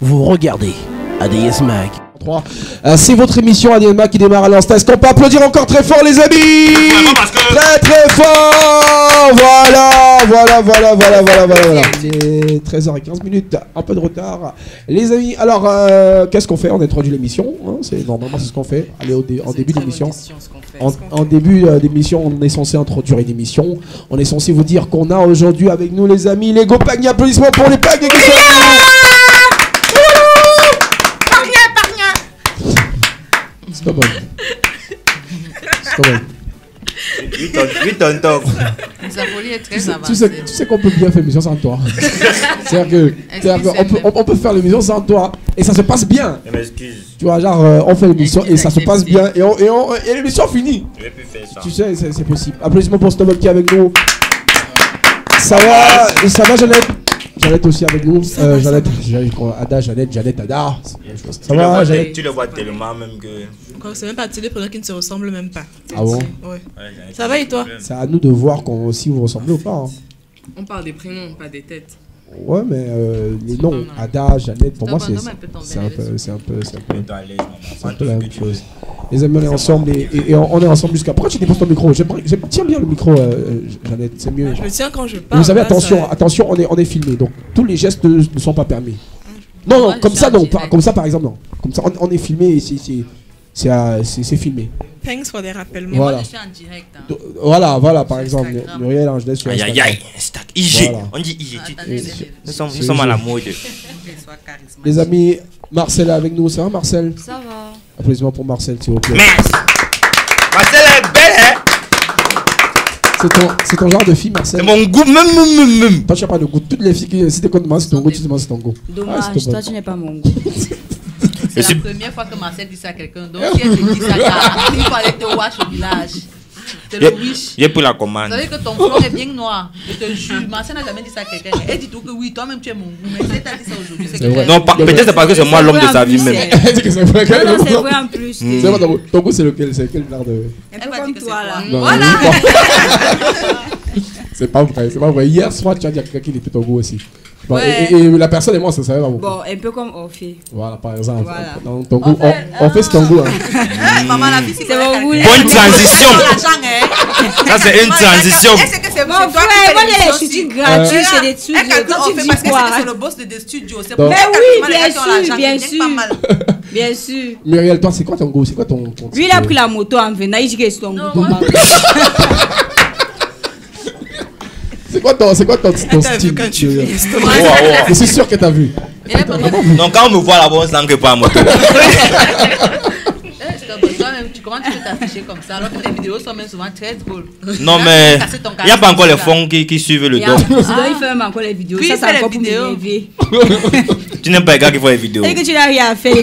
Vous regardez ADS Mag. C'est votre émission ADS Mag qui démarre à l'instant. Est-ce qu'on peut applaudir encore très fort, les amis? Très très fort. Voilà. C'est 13h15 minutes, un peu de retard. Les amis, alors qu'est-ce qu'on fait? On introduit l'émission, hein, normalement c'est ce qu'on fait. Allez, en début d'émission. En début d'émission, on est censé introduire une émission. On est censé vous dire qu'on a aujourd'hui avec nous, les amis, les Go Pagny. Applaudissements pour les Pagny qui sont là. C'est pas bon. Oui, tonton. Zavolli est très avancé. Tu sais qu'on peut bien faire l'émission sans toi. C'est-à-dire qu'on peut faire l'émission sans toi et ça se passe bien. Je m'excuse. Tu vois, genre, on fait l'émission et ça se passe bien et l'émission finit. Je vais plus faire ça. Tu sais, c'est possible. Applaudissements pour Snowball qui est avec nous. Ça va, Jeannette? Jeannette aussi avec nous. Ada, Jeannette, Ada. Ça va, Jeannette? Tu le vois tellement même que... C'est même pas attiré pendant qu'ils ne se ressemblent même pas. Ah bon? Ouais. Ça va et toi? C'est à nous de voir si vous ressemblez ou pas. Hein. On parle des prénoms, pas des têtes. Ouais, mais les noms, Ada, Jeannette, pour moi, c'est un peu la même chose. Les amis, on est ensemble et on est ensemble jusqu'à... Pourquoi tu déposes ton micro? Tiens bien le micro, Jeannette, c'est mieux. Je le tiens quand je parle. Vous savez, attention, on est filmé, donc tous les gestes ne sont pas permis. Non, comme ça, non. Comme ça, par exemple, non. Comme ça, on est filmé et c'est filmé. Thanks for des rappels. Voilà. Moi, je suis en direct. Hein. Voilà, par exemple, Muriel Angeles sur Instagram. Aïe, IG. Voilà. On dit IG. Nous sommes à la mode. Les amis, Marcel est avec nous. Ça va, Marcel? Ça va. Applaudissements pour Marcel, s'il vous plaît. Merci. Marcel est belle, hein? C'est ton genre de fille, Marcel? C'est mon goût, même. Toi, tu n'as pas de goût. Toutes les filles, si tu demandes c'est ton goût, tu demandes c'est ton goût. Dommage, toi, tu n'es pas mon goût. C'est la première fois que Marcel dit ça à quelqu'un. Donc, si elle te dit ça, il faut aller te wash au village. C'est le wish. J'ai pris la commande. Vous savez que ton front est bien noir. Je te jure, Marcel n'a jamais dit ça à quelqu'un. Elle dit tout que oui, toi-même tu es mon goût. Mais si elle t'a dit ça aujourd'hui, c'est que... Non, peut-être c'est parce que c'est moi l'homme de sa vie même. C'est vrai en plus. Ton goût, c'est lequel? C'est quel genre de... Elle va dire que c'est toi là. Voilà. C'est pas vrai. Hier soir, tu as dit à quelqu'un qu'il était ton goût aussi. Bon, ouais. et la personne et moi, ça savait pas beaucoup. Bon, un peu comme Orphée. Voilà, par exemple. Voilà. Dans ton goût, on fait ce ton goût. Hein. Maman, la fille, c'est mon goût. Bonne transition. Ça, c'est une transition. Est-ce que c'est bon frère, moi, les shootings gratuits chez les studios. Quand tu dis quoi? C'est le boss des studios. C'est pour mais oui, bien sûr. Muriel, toi, c'est quoi ton goût? C'est quoi ton lui, il a pris la moto en venant. Il dit que c'est ton goût. C'est quoi ton style? Je suis sûr que t'as vu. Donc quand on me voit là-bas, on sent que pas à moto. Comment tu peux t'afficher comme ça alors que tes vidéos sont même souvent très drôles? Non mais il n'y a pas encore les fonds qui suivent le dos. Il fait même encore les vidéos. Ça, c'est encore pour m'énerver. Tu n'aimes pas les gars qui font les vidéos? Et que tu n'as rien à faire.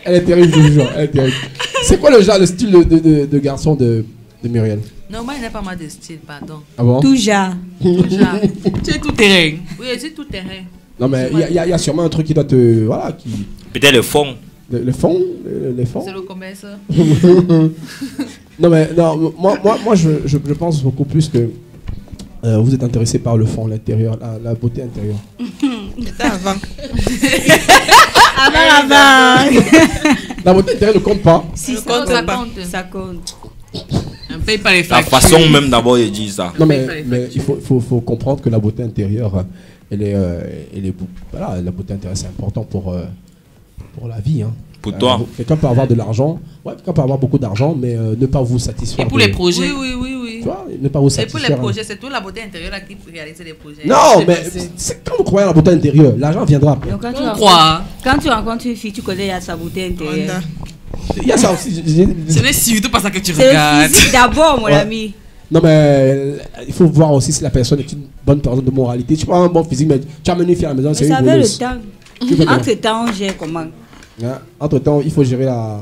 Elle est terrible, je vous jure. Elle est terrible. C'est quoi le style de garçon de Muriel? Non, moi, il n'est pas mal de style, pardon. Ah bon? Tout genre. Tu es tout terrain. Oui, c'est tout terrain. Non, mais il y a sûrement un truc qui doit te... Voilà, qui... Peut-être le fond. Le fond? Les fonds? C'est le commerce. Non, mais non, moi je pense beaucoup plus que vous êtes intéressé par le fond, l'intérieur, la beauté intérieure. C'était avant. Avant. La beauté intérieure ne compte pas. Si, ça compte. Ça compte. On paye pas les La factures. façon même d'abord de dire ça. Non, mais il faut comprendre que la beauté intérieure, voilà, la beauté intérieure, c'est important pour la vie. Hein. Pour toi. Quelqu'un peut avoir de l'argent, quelqu'un peut avoir beaucoup d'argent, mais ne pas vous satisfaire. Et pour les projets. Oui. Tu vois, ne pas vous satisfaire. Et pour les projets, c'est toute la beauté intérieure qui réalise les projets. Non, mais quand vous croyez à la beauté intérieure, l'argent viendra. Quand tu rencontres une fille, tu connais sa beauté intérieure. Il y a ça aussi. Ce n'est surtout pas ça que tu regardes. regardes. C'est le physique d'abord, mon ami. Non, mais il faut voir aussi si la personne est une bonne personne de moralité. Tu prends un bon physique, mais tu as amené une fille à la maison, c'est une gouleuse. Ça fait le temps. Entre temps, on gère comment? Entre temps, il faut gérer la...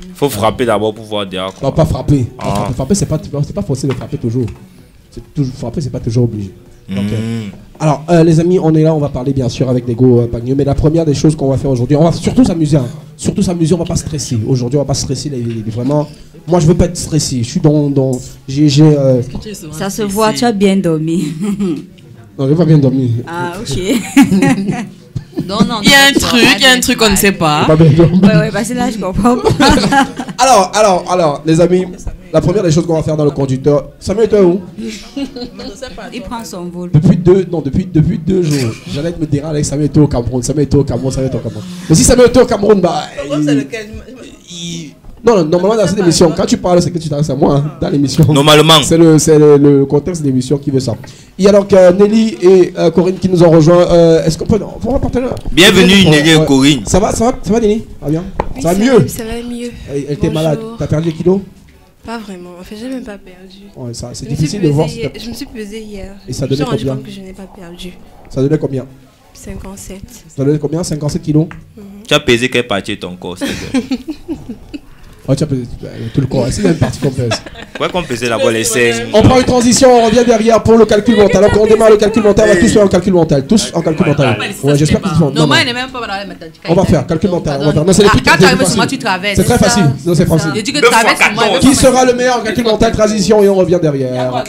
Il faut frapper d'abord pour voir derrière. Non, pas frapper. Frapper, c'est pas forcé de frapper toujours. Frapper, c'est pas toujours obligé. Alors, les amis, on est là, on va parler bien sûr avec les Go Pagny. Mais la première des choses qu'on va faire aujourd'hui, on va surtout s'amuser. Hein. Surtout s'amuser, on va pas stresser. Aujourd'hui, on va pas stresser. Vraiment, moi, je veux pas être stressé. Je suis dans ça se voit, tu as bien dormi. Non, j'ai pas bien dormi. Ah, ok. Non, non. Il y a un truc qu'on ne sait pas. Pas bien dormi. Ouais, parce que là, je comprends pas. Alors, les amis, la première des choses qu'on va faire dans le conducteur. Samuel, toi où? Il prend son vol. Depuis 2 jours. J'allais me dire avec Samuel était au Cameroun. Samuel était au Cameroun. Mais si Samuel était au Cameroun, bah. Non, normalement dans cette émission, quand tu parles, c'est que tu t'adresses à moi, hein, dans l'émission. Normalement. C'est le contexte de l'émission qui veut ça. Il y a donc Nelly et Corinne qui nous ont rejoints. Est-ce qu'on peut. On va partager. Bienvenue Nelly et Corinne. Ça va Nelly? Ça va bien? Oui, ça va mieux? Ça va mieux. Elle était malade. T'as perdu des kilos? Pas vraiment. En fait, j'ai même pas perdu. Ouais, c'est difficile de voir. Je me suis pesée hier. Et ça donnait combien? Je me suis rendu compte que je n'ai pas perdu. Ça donnait combien? 57. Ça donnait combien? 57 kilos? Tu as pesé quelle partie de ton corps? Oh, tu as pesé tout le corps. C'est même partie qu'on pèse. Pourquoi qu'on pesait là-bas les seins? On prend une transition, on revient derrière pour le calcul mental. Alors qu'on démarre le calcul mental, on va tous faire un calcul mental. Tous en calcul mental. Ouais, j'espère qu'ils font. Non, moi, il n'est même pas dans la méthode. On va faire calcul mental. On va faire. Non, c'est les trucs. Quand tu arrives sur moi, tu traverses. C'est très facile. Non, c'est facile. Je dis que tu traverses sur moi. Qui sera le meilleur en calcul mental? Transition et on revient derrière.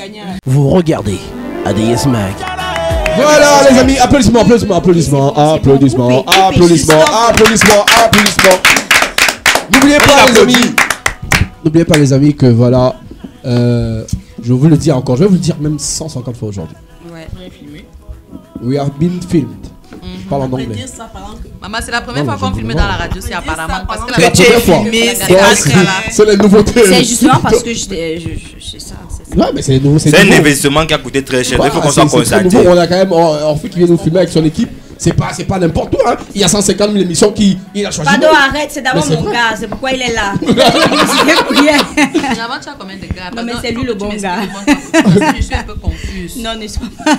Vous regardez ADS Mag. Voilà les amis, applaudissements. N'oubliez pas les amis que voilà, je vais vous le dire encore, je vais vous le dire même 150 fois aujourd'hui. Ouais. We have been filmed. Je parle en anglais. Maman, c'est la première fois qu'on filme dans la radio, c'est apparemment. Parce que C'est la première fois. C'est les nouveautés. C'est justement parce que je ça. Ouais, mais c'est nouveau. C'est un investissement qui a coûté très cher. Il faut qu'on soit constaté. On a quand même Orphée qui vient nous filmer avec son équipe. C'est pas n'importe où, hein. Il y a 150 000 émissions il a choisi. Pardon, arrête, c'est d'abord mon gars, c'est pourquoi il est là. Finalement, tu as combien de gars? Non, mais c'est lui le bon gars. Je suis un peu confuse. Non, ne sois pas.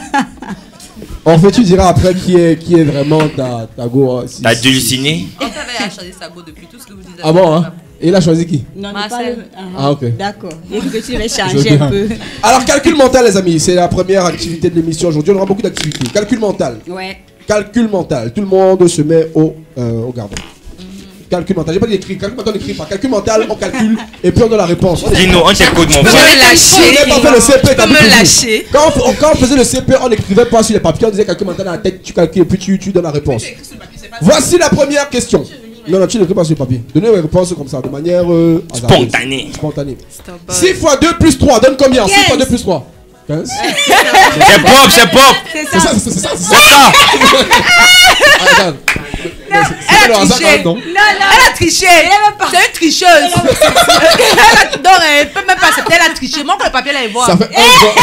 En fait, tu diras après qui est vraiment ta go. T'as dulciné? On avait choisi sa go depuis tout ce que vous dites. Ah bon, hein? Et il a choisi qui? Non, Marcel. Ah, ok. D'accord. Et que tu vas changer un peu. Alors, calcul mental, les amis, c'est la première activité de l'émission aujourd'hui. On aura beaucoup d'activités. Calcul mental. Ouais. Calcul mental. Tout le monde se met au gardon. Calcul mental. J'ai pas dit écrit. Calcul mental, on n'écrit pas. Calcul mental, on calcule et puis on donne la réponse. Dis-nous, on t'écoute, mon frère. On n'a pas fait le CP. Tu peux me lâcher. Quand on faisait le CP, on n'écrivait pas sur les papiers. On disait calcul mental dans la tête, tu calcules et puis tu donnes la réponse. Voici la première question. Non, tu n'écris pas sur le papier. Donnez une réponse comme ça, de manière spontanée. 6 x 2 plus 3 donne combien? 6 x 2 plus 3. 15. C'est pop. C'est ça. Regarde. Elle a triché. Non, elle a triché. C'est une tricheuse. Non, elle peut même pas accepter. Elle a triché. Montre le papier là et voir. Ça fait 1 voix.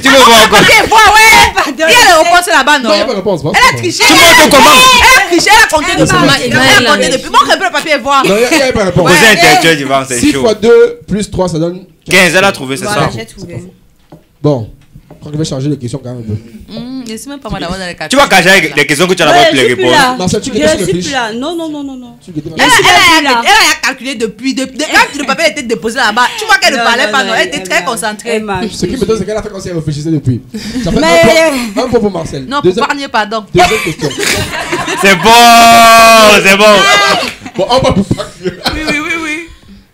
Tu veux voir encore? Ok, vois, ouais. Il y a les réponses là-bas, non? Non, il n'y a pas de réponse. Elle a triché. Tu montres comment? Elle a triché, elle a compté depuis. Elle a compté depuis. Montre un peu le papier et voir. Non, il n'y a pas de réponse. Posez intellectuel, Divan, c'est 6 chaud. x 2 plus 3, ça donne 15, elle a trouvé, c'est ça? Voilà, j'ai trouvé. Bon, je crois que je vais changer les questions quand même un peu. Je suis même pas mal d'avoir dans les Tu vas cacher avec des questions que tu as d'abord les réponses. Marcel, tu Je guettes sur ne les suis plus fiches. là. Non. Elle a calculé depuis. Quand le papier était déposé là-bas, tu vois qu'elle ne parlait pas, non? Elle était très concentrée. Ce qui me donne, c'est qu'elle a fait comme si elle réfléchissait depuis. Ça fait un point pour Marcel. Non, pour parler, pardon. Deuxième question. C'est bon. Bon, un point pour Marcel. Oui.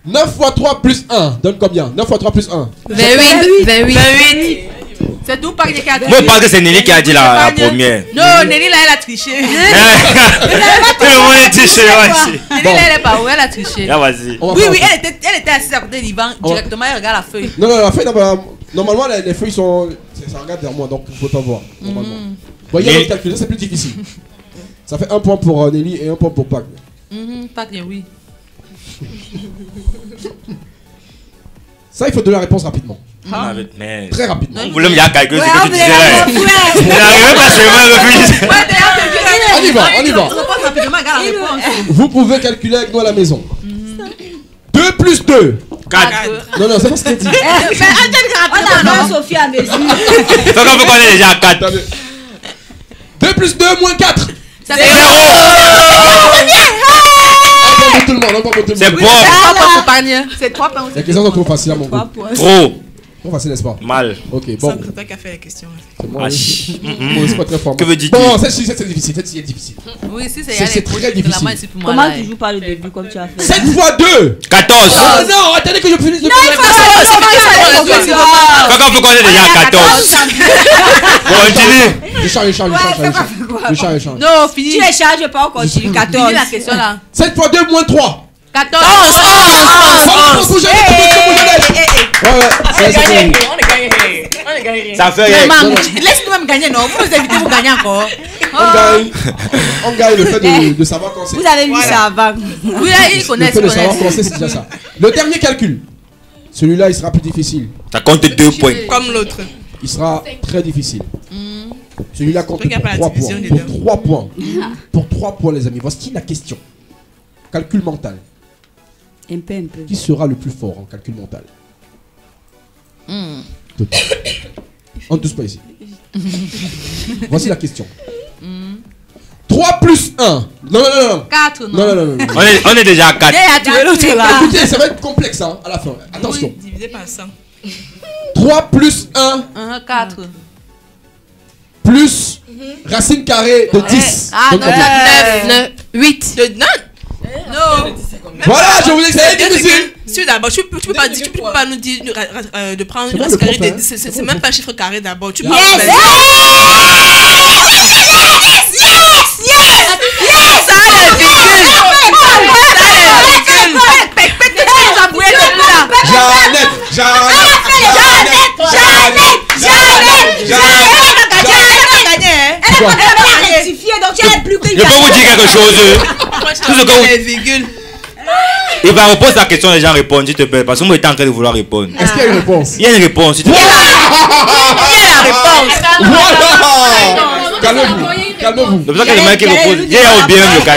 9 x 3 plus 1 donne combien? 9 x 3 plus 1. 28. C'est tout parler qui a Moi, je pense que c'est Nelly qui a dit la première. Non, Nelly là, elle a triché. Tout le monde est triché, vas-y. Nelly là, elle est pas où? Elle a triché. Là, vas-y. Oui, elle était assise à côté d'Ivan. Directement, elle regarde la feuille. Non, la feuille, normalement, les feuilles sont. Ça regarde vers moi, donc vous ne pouvez pas voir. Normalement. Voyez, le calculer, c'est plus difficile. Ça fait 1 point pour Nelly et 1 point pour Pag. Pag, oui. Ça, il faut donner la réponse rapidement. Mais Très rapidement. on voulait me dire calculer ce que tu disais là. Il n'arrivait pas seulement à On y va. Vous pouvez calculer avec nous à la maison. 2 plus 2. 4. Non, c'est pas ce qu'elle dit. On a Sophie à mesure. Donc on peut connaître déjà 4. 2 plus 2 moins 4. Ça fait 0. Tout le monde, c'est bon. C'est 3 points. Les questions sont trop faciles à mon goût. Trop. Trop facile, n'est-ce pas? Mal. Ok, bon. C'est toi qui as fait les questions. C'est moi, c'est pas très fort. Que veut dire? Bon, celle-ci c'est difficile. Celle-ci est difficile. Oui, si c'est très difficile. Comment tu joues pas le début comme tu as fait? 7 fois 2. 14. Oh non, attendez que je finisse de Quand on peut connaître déjà 14. Continue. Je change. Non, fini. Tu les charges pas, on continue. 14. la question là. 7 fois 2 moins 3. 14. On est gagné. Ça fait rien. Laisse-nous même gagner, non? Vous nous invitez, vous gagnez encore. On gagne le fait de savoir quand c'est. Vous avez vu ça avant. Oui, ils Le connaissent. fait de savoir quand c'est déjà ça. Le dernier calcul. Celui-là, il sera plus difficile. Ça compte 2 points. Comme l'autre. Il sera très difficile. Celui-là compte Regarde pas la pour 3 division points. des Pour deux. 3 points. Pour 3 points, les amis. Voici la question. Calcul mental. Un peu. Qui sera le plus fort en calcul mental? On ne touche pas ici. Voici la question. 3 plus 1. Non. 4, non. Non. On est déjà à 4. Écoutez, ça va être complexe hein, à la fin. Attention. Divisé par 100. 3 plus 1 4. plus racine carrée de 10. Ah, Donc, non, combien? 9, 8. Non. Voilà, je vous dis que c'est difficile. Si d'abord, tu peux pas nous dire de prendre C'est un moi le carré prof, de 10. C'est même pas un chiffre carré d'abord. Tu Yes! parles. Je peux vous dire quelque chose. Tout ce que vous... Il va reposer la question, les gens répondent, s'il te plaît. Parce que moi, j'étais en train de vouloir répondre. Est-ce qu'il y a une réponse? Il y a une réponse, s'il te plaît. Calmez-vous. C'est pour ça que le mec qui repose. Il y a bien le gars.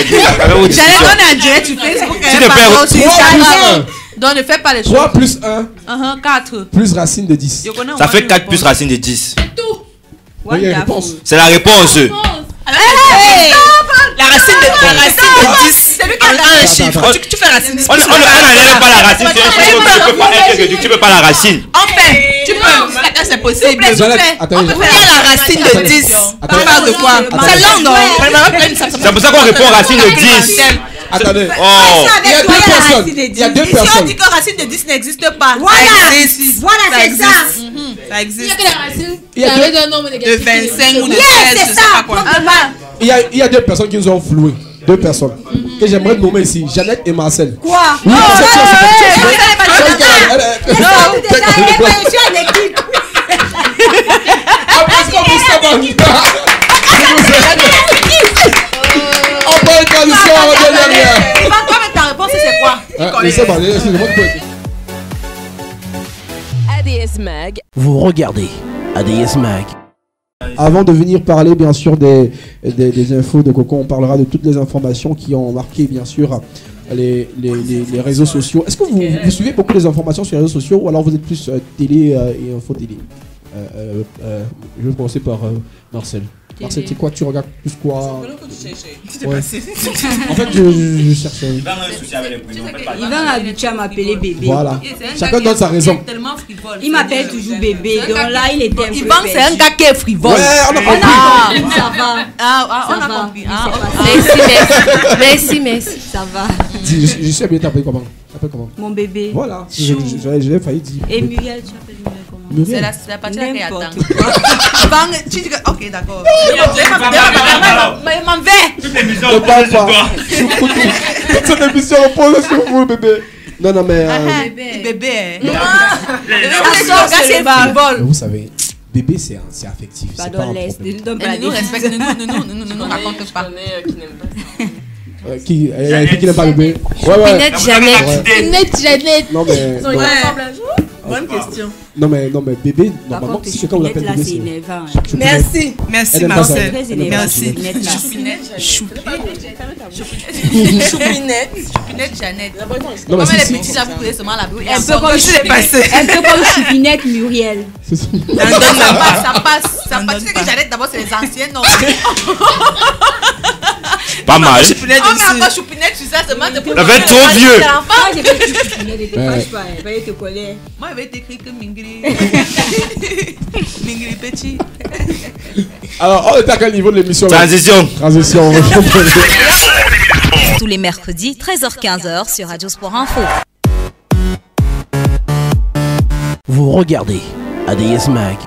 J'allais donner un direct sur Facebook. S'il te plaît, 3 plus 1 Donc ne fais pas les choses. 3 plus 1 4. plus racine de 10. Ça fait 4 plus racine de 10. Oui, il y a une réponse. C'est la réponse. La racine de 10. C'est lui qui a un chiffre. Tu fais racine de 10. On n'enlève pas la racine. Tu peux pas la racine. Enfin, tu peux. C'est possible. On peut faire la racine de 10. Tu parles de quoi? C'est long, non? C'est pour ça qu'on répond racine de 10. Attendez. Oh. Il y a 2 personnes. Il y a 2 Si on personnes. dit que racine de 10 n'existe pas. Voilà, Ça existe. voilà, c'est ça. Ça existe. Il y a De 25 ou de 16, Yes, je c'est sais ça. pas quoi. Il y a 2 personnes qui nous ont floué. 2 personnes. Que j'aimerais nommer ici. Jeannette et Marcel. Quoi? Oui, c'est sûr. On parle de tradition, on va donner rien. Ta réponse, c'est quoi? ADS Mag. Vous regardez ADS Mag. Avant de venir parler bien sûr des infos de Coco, on parlera de toutes les informations qui ont marqué bien sûr les réseaux sociaux. Est-ce que vous suivez beaucoup les informations sur les réseaux sociaux ou alors vous êtes plus télé et info télé? Je vais commencer par Marcel. Marcel, c'est quoi? Tu regardes plus quoi? Ouais. En fait, je cherche. Il va habituer à m'appeler bébé. Voilà. Chacun donne sa raison. Il m'appelle toujours bébé. Donc là, il était un peu. Yvan, c'est un gars qui est frivole. Ouais, on a compris. Ça va. On a compris. Merci. Ça va. Je sais bien t'appeler comment. Mon bébé. Voilà. J'ai failli dire. Et Muriel, tu appelles Muriel comment? Muriel. C'est la partie qui attend. N'importe Tu dis que. Ok, d'accord. M'en vais. Ne parle pas. Toute cette émission repose sur vous, bébé. Non, mais. Bébé. Mais vous savez, bébé, c'est affectif. C'est pas un Pardon, laisse. problème. Nous respecte, nous raconte pas. Qui n'aime pas bébé? Ouais. Jeannette. Non, mais. Bonne question. Non, mais bébé, Par normalement, contre, si quelqu'un vous l'appelle là, bébé, c'est c'est. énervant. Merci Elle aime pas ça. Marcel. Très énervant. Merci. Choupinette, Jeannette. Non, mais Comme les si. petits, là, vous connaissez seulement la bouille. Un peu comme Choupinette Muriel. Ça passe. Tu sais que Jeannette, d'abord, c'est les anciennes, non? Pas mal. On met encore choupinette sur ça, seulement de Ça va être trop vieux. Moi, j'ai fait choupinette, ne te fâche pas, il va te coller. Moi, il va être écrit que Mingri. Mingri petit. Alors, on est à quel niveau de l'émission? Transition. Tous les mercredis, 13h-15h sur Radio Sport Info. Vous regardez ADS Mag.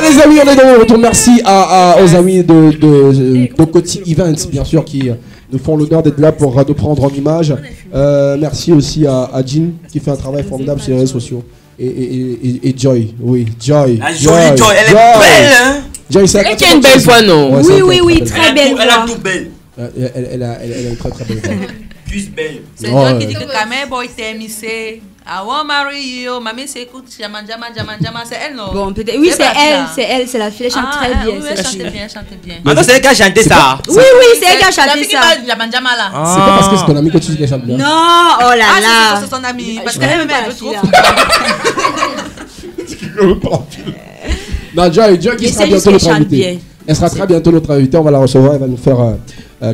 Les amis, on est de retour. Merci aux amis de Coty Events, bien sûr, qui nous font l'honneur d'être là pour nous prendre en image. Merci aussi à Jean, qui fait un travail formidable sur les réseaux sociaux. Et Joy, oui, Joy. La jolie Joy, elle est belle, hein. Joy, c'est Elle a une belle voix, non? Oui, très belle voix. Elle a tout belle. Elle a une très très belle voix. Plus belle. C'est toi qui dit que Kamel Boy t'aime, c'est I want marry you. Mamie, c'est écoute, Jama, c'est elle, non? Bon, peut-être. Oui, c'est elle, c'est la fille, elle chante très bien. Oui, elle chante bien. Maintenant, c'est elle qui a chanté ça. Oui, c'est elle qui a chanté ça. Jama là. C'est pas parce que c'est ton ami que tu dis qu'elle chante bien. Non, oh là là. C'est son ami. Parce Je qu'elle connais même pas elle la veut fille, trop. Non, Joy qui sera bientôt notre invitée. Elle sera très bientôt notre invitée, on va la recevoir, elle va nous faire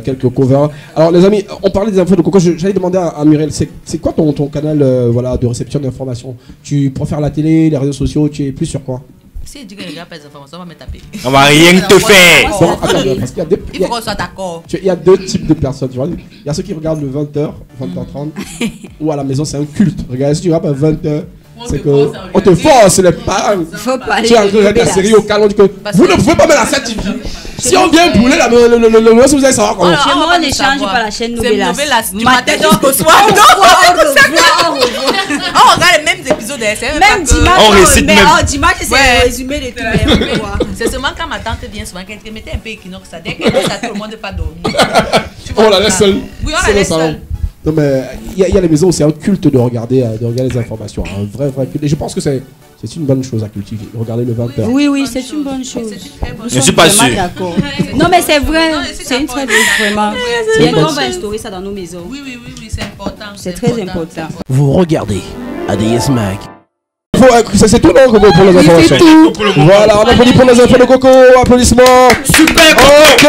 quelques covers. Alors les amis, on parlait des infos de Coco, j'allais demander à Muriel, c'est quoi ton canal de réception d'informations? Tu préfères la télé, les réseaux sociaux, tu es plus sur quoi? Si elle dit que les gars pas les informations, on va me taper. On va rien te faire. Bon, attends, parce qu'il y a deux... Il faut qu'on soit d'accord. Il y a deux types de personnes, tu vois. Il y a ceux qui regardent le 20h, 20h30, ou à la maison c'est un culte. Regarde, si tu regardes à 20h, c'est que on te force les parents. Faut pas Tu es en train de regarder la série au calme, on dit que vous ne pouvez pas mettre la 7 TV. Si on vient brûler le vous allez savoir comment. Chez moi, on n'échange pas la chaîne Novelas. Du matin jusqu'au soir. On regarde les mêmes épisodes de SM. Même dimanche, On récite même. Dimanche, c'est le résumé de tout. C'est seulement quand ma tante vient souvent qu'elle te mettait un peu équinoxe, ça dès qu'elle dit ça, tout le monde ne pas dormir. On la laisse seule. Oui, on la laisse seule. Non mais il y a les maisons où c'est un culte de regarder les informations, un vrai culte. Et je pense que c'est une bonne chose à cultiver, regarder le 20h. Oui, c'est une bonne chose. Je suis pas sûr. Non mais c'est vrai, c'est une très bonne vraiment. Bientôt on va instaurer ça dans nos maisons. Oui, c'est important. C'est très important. Vous regardez ADS Mag. C'est tout non pour les informations. Voilà, on applaudit pour les infos de Coco, applaudissements. Super. Ok.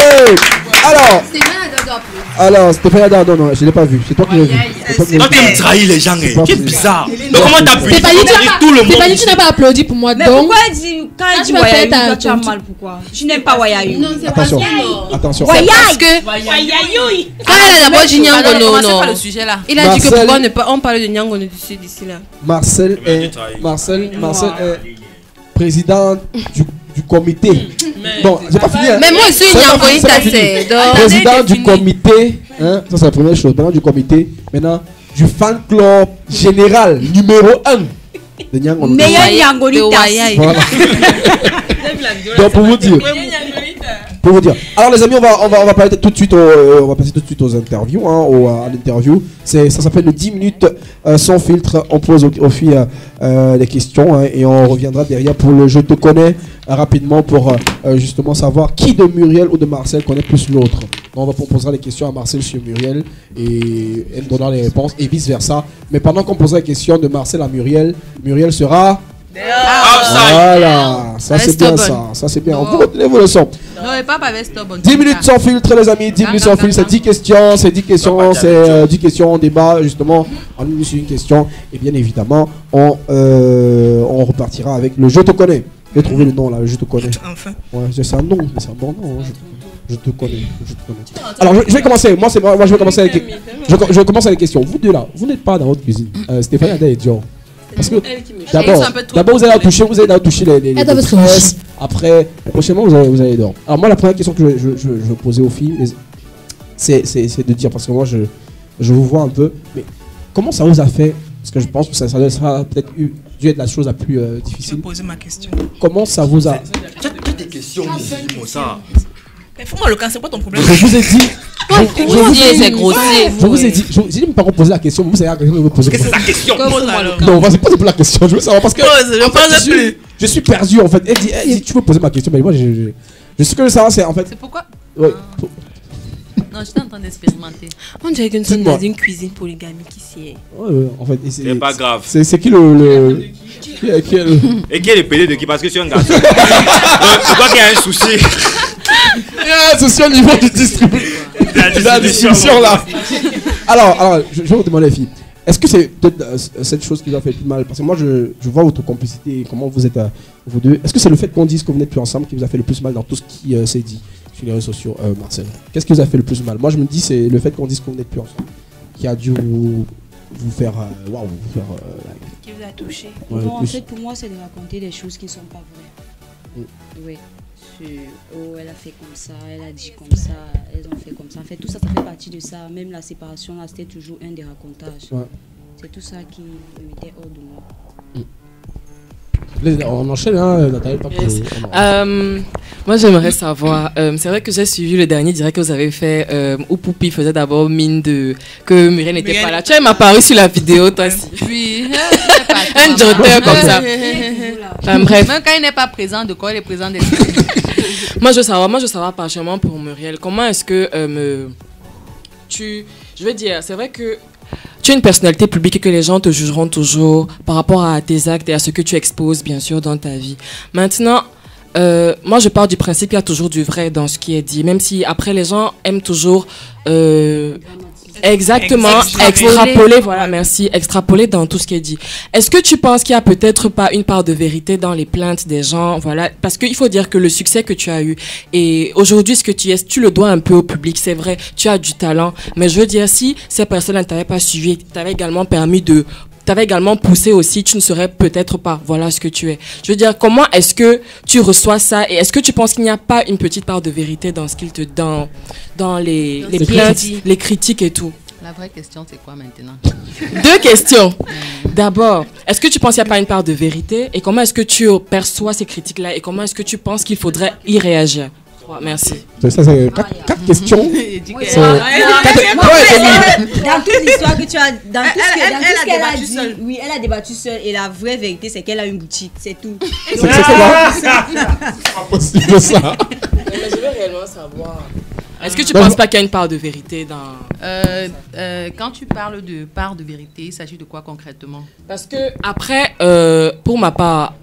Alors, Stéphane Ada, non, je l'ai pas vu. C'est toi qui l'as vu. Toi, tu me trahis les gens, tu es bizarre. Donc, comment t'as pu tout le monde? Stéphanie, tu n'as pas applaudi pour moi, mais donc. pourquoi quand tu vas faire ta tu as mal, pourquoi? Tu n'aimes pas Wayayu. Non, c'est pas ça. Attention. Parce que. Quand elle a d'abord dit Nyangono, non. Il a dit que pourquoi on parle de Nyangono d'ici là. Marcel est président du comité. Bon, j'ai pas fini. Mais moi aussi, Nyangono, c'est président du comité. Ça, c'est la première chose. Maintenant, du comité. Maintenant, du fan club général numéro 1 de Nyangono. Meilleur Nyangonita. Voilà. Donc, pour vous dire. Alors les amis, on va passer tout de suite aux interviews, à l'interview. Ça s'appelle le 10 minutes sans filtre. On pose aux filles les questions et on reviendra derrière pour le je te connais rapidement pour justement savoir qui de Muriel ou de Marcel connaît plus l'autre. On posera les questions à Marcel sur Muriel et elle donnera les réponses et vice versa. Mais pendant qu'on posera les questions de Marcel à Muriel sera voilà, ça c'est bien ça c'est bien. Vous retenez vos leçons. Non, et pas avec stubborn. 10 minutes sans filtre les amis, 10 minutes sans filtre, c'est 10 questions, c'est 10 questions, on débat justement en une sur une question et bien évidemment on repartira avec le je te connais. J'ai trouvé le nom là, le je te connais. Enfin. Ouais, c'est un nom, mais c'est un bon nom. Je te connais. Alors je vais commencer, moi je vais commencer avec je commence avec les questions. Vous deux là, vous n'êtes pas dans votre cuisine. Stéphane Ada et Dior. Parce que d'abord vous allez toucher les stress. Après, prochainement vous allez dehors. Alors moi la première question que je vais poser aux filles, c'est de dire, parce que moi je vous vois un peu, mais comment ça vous a fait? Parce que je pense que ça a peut-être dû être la chose la plus difficile. Je vais poser ma question. Comment ça vous a... Tu as des questions comme ça. Mais fous-moi le camp, c'est quoi ton problème? Je vous ai dit... Je vous ai dit, j'ai dit mes parents poser la question, vous savez la question que vous posez. Qu'est-ce que c'est sa question? Non, vas-y, posez la question, je veux savoir parce que je suis perdu en fait. Elle dit tu veux poser ma question, mais moi je sais que ça c'est en fait. C'est pourquoi? Ouais. Non, j'étais en train d'expérimenter. On dirait que nous sommes dans une cuisine polygamique ici. Ouais, en fait. C'est pas grave. C'est qui le... Et qui est le PD de qui? Parce que je suis un garçon. Je crois qu'il y a un souci. Il y a un souci au niveau du distributeur. la distribution là. Alors, je vais vous demander les filles. Est-ce que c'est peut-être cette chose qui vous a fait le plus mal? Parce que moi, je vois votre complicité, comment vous êtes vous deux. Est-ce que c'est le fait qu'on dise que vous n'êtes plus ensemble qui vous a fait le plus mal dans tout ce qui s'est dit sur les réseaux sociaux, Marcel? Qu'est-ce qui vous a fait le plus mal? Moi, je me dis c'est le fait qu'on dise que vous n'êtes plus ensemble qui a dû vous faire... qui vous a touché. Ouais, bon, en fait, pour moi, c'est de raconter des choses qui ne sont pas vraies. Oui. Oh, elle a fait comme ça, elle a dit comme ça, elles ont fait comme ça. En fait, tout ça, ça fait partie de ça. Même la séparation, là, c'était toujours un des racontages. Ouais. C'est tout ça qui me mettait hors de moi. On enchaîne, hein, Nathalie. Moi, j'aimerais savoir. C'est vrai que j'ai suivi le dernier direct que vous avez fait où Poupi faisait d'abord mine de que Muriel n'était pas là. Tu m'as apparu sur la vidéo, toi aussi. Oui. Un joteur comme ça. Bref. Même quand il n'est pas présent, de quoi il est présent des Moi, je veux savoir particulièrement pour Muriel. Comment est-ce que je veux dire, c'est vrai que tu es une personnalité publique et que les gens te jugeront toujours par rapport à tes actes et à ce que tu exposes, bien sûr, dans ta vie. Maintenant, moi, je pars du principe qu'il y a toujours du vrai dans ce qui est dit, même si après les gens aiment toujours exactement extrapoler, voilà, merci, extrapoler dans tout ce qui est dit. Est-ce que tu penses qu'il y a peut-être pas une part de vérité dans les plaintes des gens, voilà, parce qu'il faut dire que le succès que tu as eu et aujourd'hui ce que tu es, tu le dois un peu au public, c'est vrai, tu as du talent, mais je veux dire si ces personnes ne t'avaient pas suivi, t'avaient également t'avais également poussé aussi, tu ne serais peut-être pas, voilà ce que tu es. Je veux dire, comment est-ce que tu reçois ça et est-ce que tu penses qu'il n'y a pas une petite part de vérité dans ce qu'il te dans les plaintes, les critiques et tout? La vraie question, c'est quoi maintenant? 2 questions. D'abord, est-ce que tu penses qu'il n'y a pas une part de vérité et comment est-ce que tu perçois ces critiques-là et comment est-ce que tu penses qu'il faudrait y réagir? Merci. Ça, c'est 4 questions. Dans toute l'histoire que tu as, dans tout ce qu'elle a dit, oui, elle a débattu seule et la vraie vérité, c'est qu'elle a une boutique, c'est tout. C'est quoi? C'est pas possible ça. Mais je veux réellement savoir. Est-ce que tu ne penses pas qu'il y a une part de vérité dans... Quand tu parles de part de vérité, il s'agit de quoi concrètement? Parce que après, pour ma part,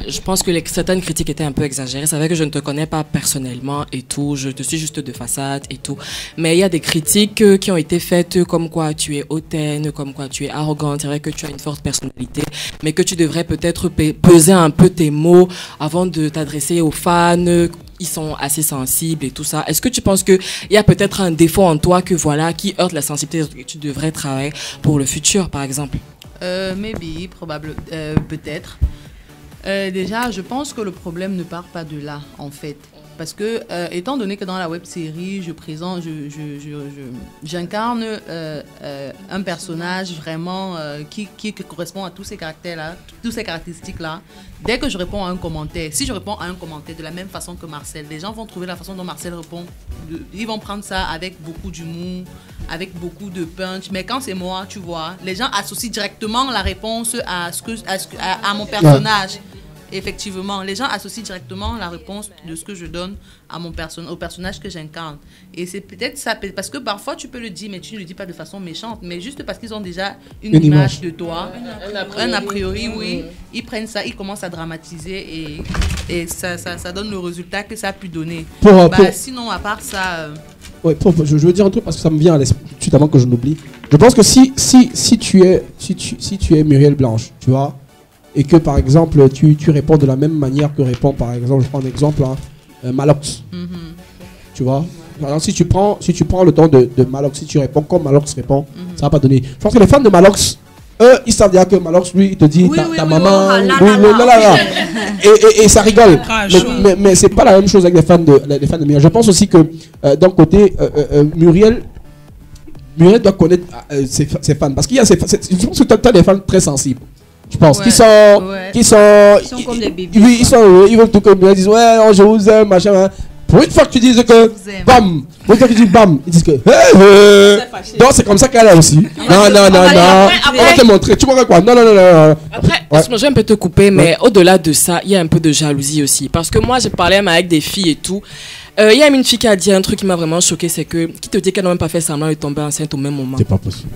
je pense que certaines critiques étaient un peu exagérées. C'est vrai que je ne te connais pas personnellement et tout. Je te suis juste de façade et tout. Mais il y a des critiques qui ont été faites comme quoi tu es hautaine, comme quoi tu es arrogante. C'est vrai que tu as une forte personnalité, mais que tu devrais peut-être peser un peu tes mots avant de t'adresser aux fans. Ils sont assez sensibles et tout ça. Est-ce que tu penses qu'il y a peut-être un défaut en toi que voilà, qui heurte la sensibilité et que tu devrais travailler pour le futur, par exemple? Maybe, probablement, peut-être. Déjà, je pense que le problème ne part pas de là, en fait. Parce que, étant donné que dans la web-série, j'incarne un personnage vraiment qui correspond à tous ces caractères-là, toutes ces caractéristiques-là, dès que je réponds à un commentaire, si je réponds à un commentaire de la même façon que Marcel, les gens vont trouver la façon dont Marcel répond, ils vont prendre ça avec beaucoup d'humour, avec beaucoup de punch, mais quand c'est moi, tu vois, les gens associent directement la réponse à mon personnage. Effectivement, les gens associent directement la réponse de ce que je donne à au personnage que j'incarne. Et c'est peut-être ça, parce que parfois tu peux le dire, mais tu ne le dis pas de façon méchante, mais juste parce qu'ils ont déjà une image de toi, un a priori, oui, ils prennent ça, ils commencent à dramatiser et ça donne le résultat que ça a pu donner. Sinon, à part ça... Ouais, je veux dire un truc parce que ça me vient à l'esprit, suite avant que je l'oublie. Je pense que si tu es Muriel Blanche, tu vois, et que par exemple tu réponds de la même manière que répond par exemple, je prends un exemple, Malox. Tu vois, alors si tu prends le temps de Malox, si tu réponds comme Malox répond, ça va pas donner. Je pense que les fans de Malox, eux, ils savent dire que Malox, lui, il te dit ta maman, et ça rigole. Mais c'est pas la même chose avec les fans de Muriel. Je pense aussi que d'un côté, Muriel doit connaître ses fans, parce qu'il y a je pense que tu as des fans très sensibles. Je pense qu'ils sont comme des bébés. Oui, ils veulent tout comme ils disent ouais, je vous aime, machin. Pour une fois que tu dis que bam, pour une fois que tu dis bam, ils disent que donc c'est comme ça qu'elle est aussi. Non, on va te montrer. Tu vois quoi? Non. Après, je vais un peu te couper, mais au-delà de ça, il y a un peu de jalousie aussi. Parce que moi, j'ai parlé avec des filles et tout. Il y a une fille qui a dit un truc qui m'a vraiment choqué, c'est que qui te dit qu'elle n'a même pas fait semblant de tomber enceinte au même moment. C'est pas possible.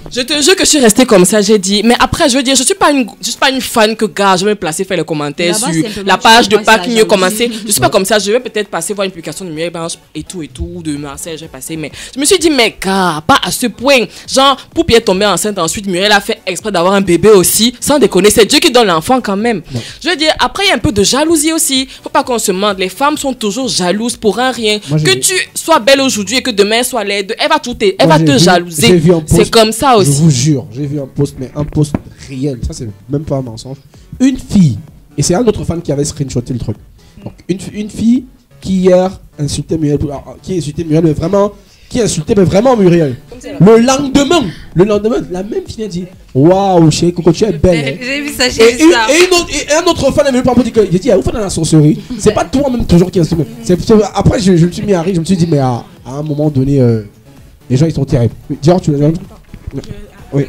Je te jure que je suis restée comme ça, j'ai dit. Mais après, je veux dire, je suis pas une fan que gars, je vais me placer faire les commentaires sur la page de Pac Mieux commencer. Je suis pas comme ça. Je vais peut-être passer voir une publication de Muriel Blanche et tout, ou de Marseille, j'ai passé, mais je me suis dit, mais gars, pas à ce point. Genre, Poupie est tombée enceinte, ensuite Muriel a fait exprès d'avoir un bébé aussi, sans déconner, c'est Dieu qui donne l'enfant quand même. Non. Je veux dire, après, il y a un peu de jalousie aussi. Faut pas qu'on se mente, les femmes sont toujours jalouses pour un rien. Moi, que tu sois belle aujourd'hui et que demain soit laide, elle va te jalouser. C'est comme ça aussi. Je vous jure, j'ai vu un post, mais un post réel, ça c'est même pas un mensonge. Une fille, et c'est un autre fan qui avait screenshoté le truc. Donc, une fille qui hier insultait Muriel, mais vraiment, qui insultait mais vraiment Muriel. Le lendemain, la même fille a dit waouh, chérie Coco, tu es belle. J'ai vu ça, j'ai vu ça. Et un autre fan est venu par rapport, j'ai dit, vous faites dans la sorcellerie. C'est pas toi-même toujours qui insulte. Après, je me suis mis à rire, je me suis dit, mais à un moment donné, les gens ils sont terribles. Dior, tu l'as oui.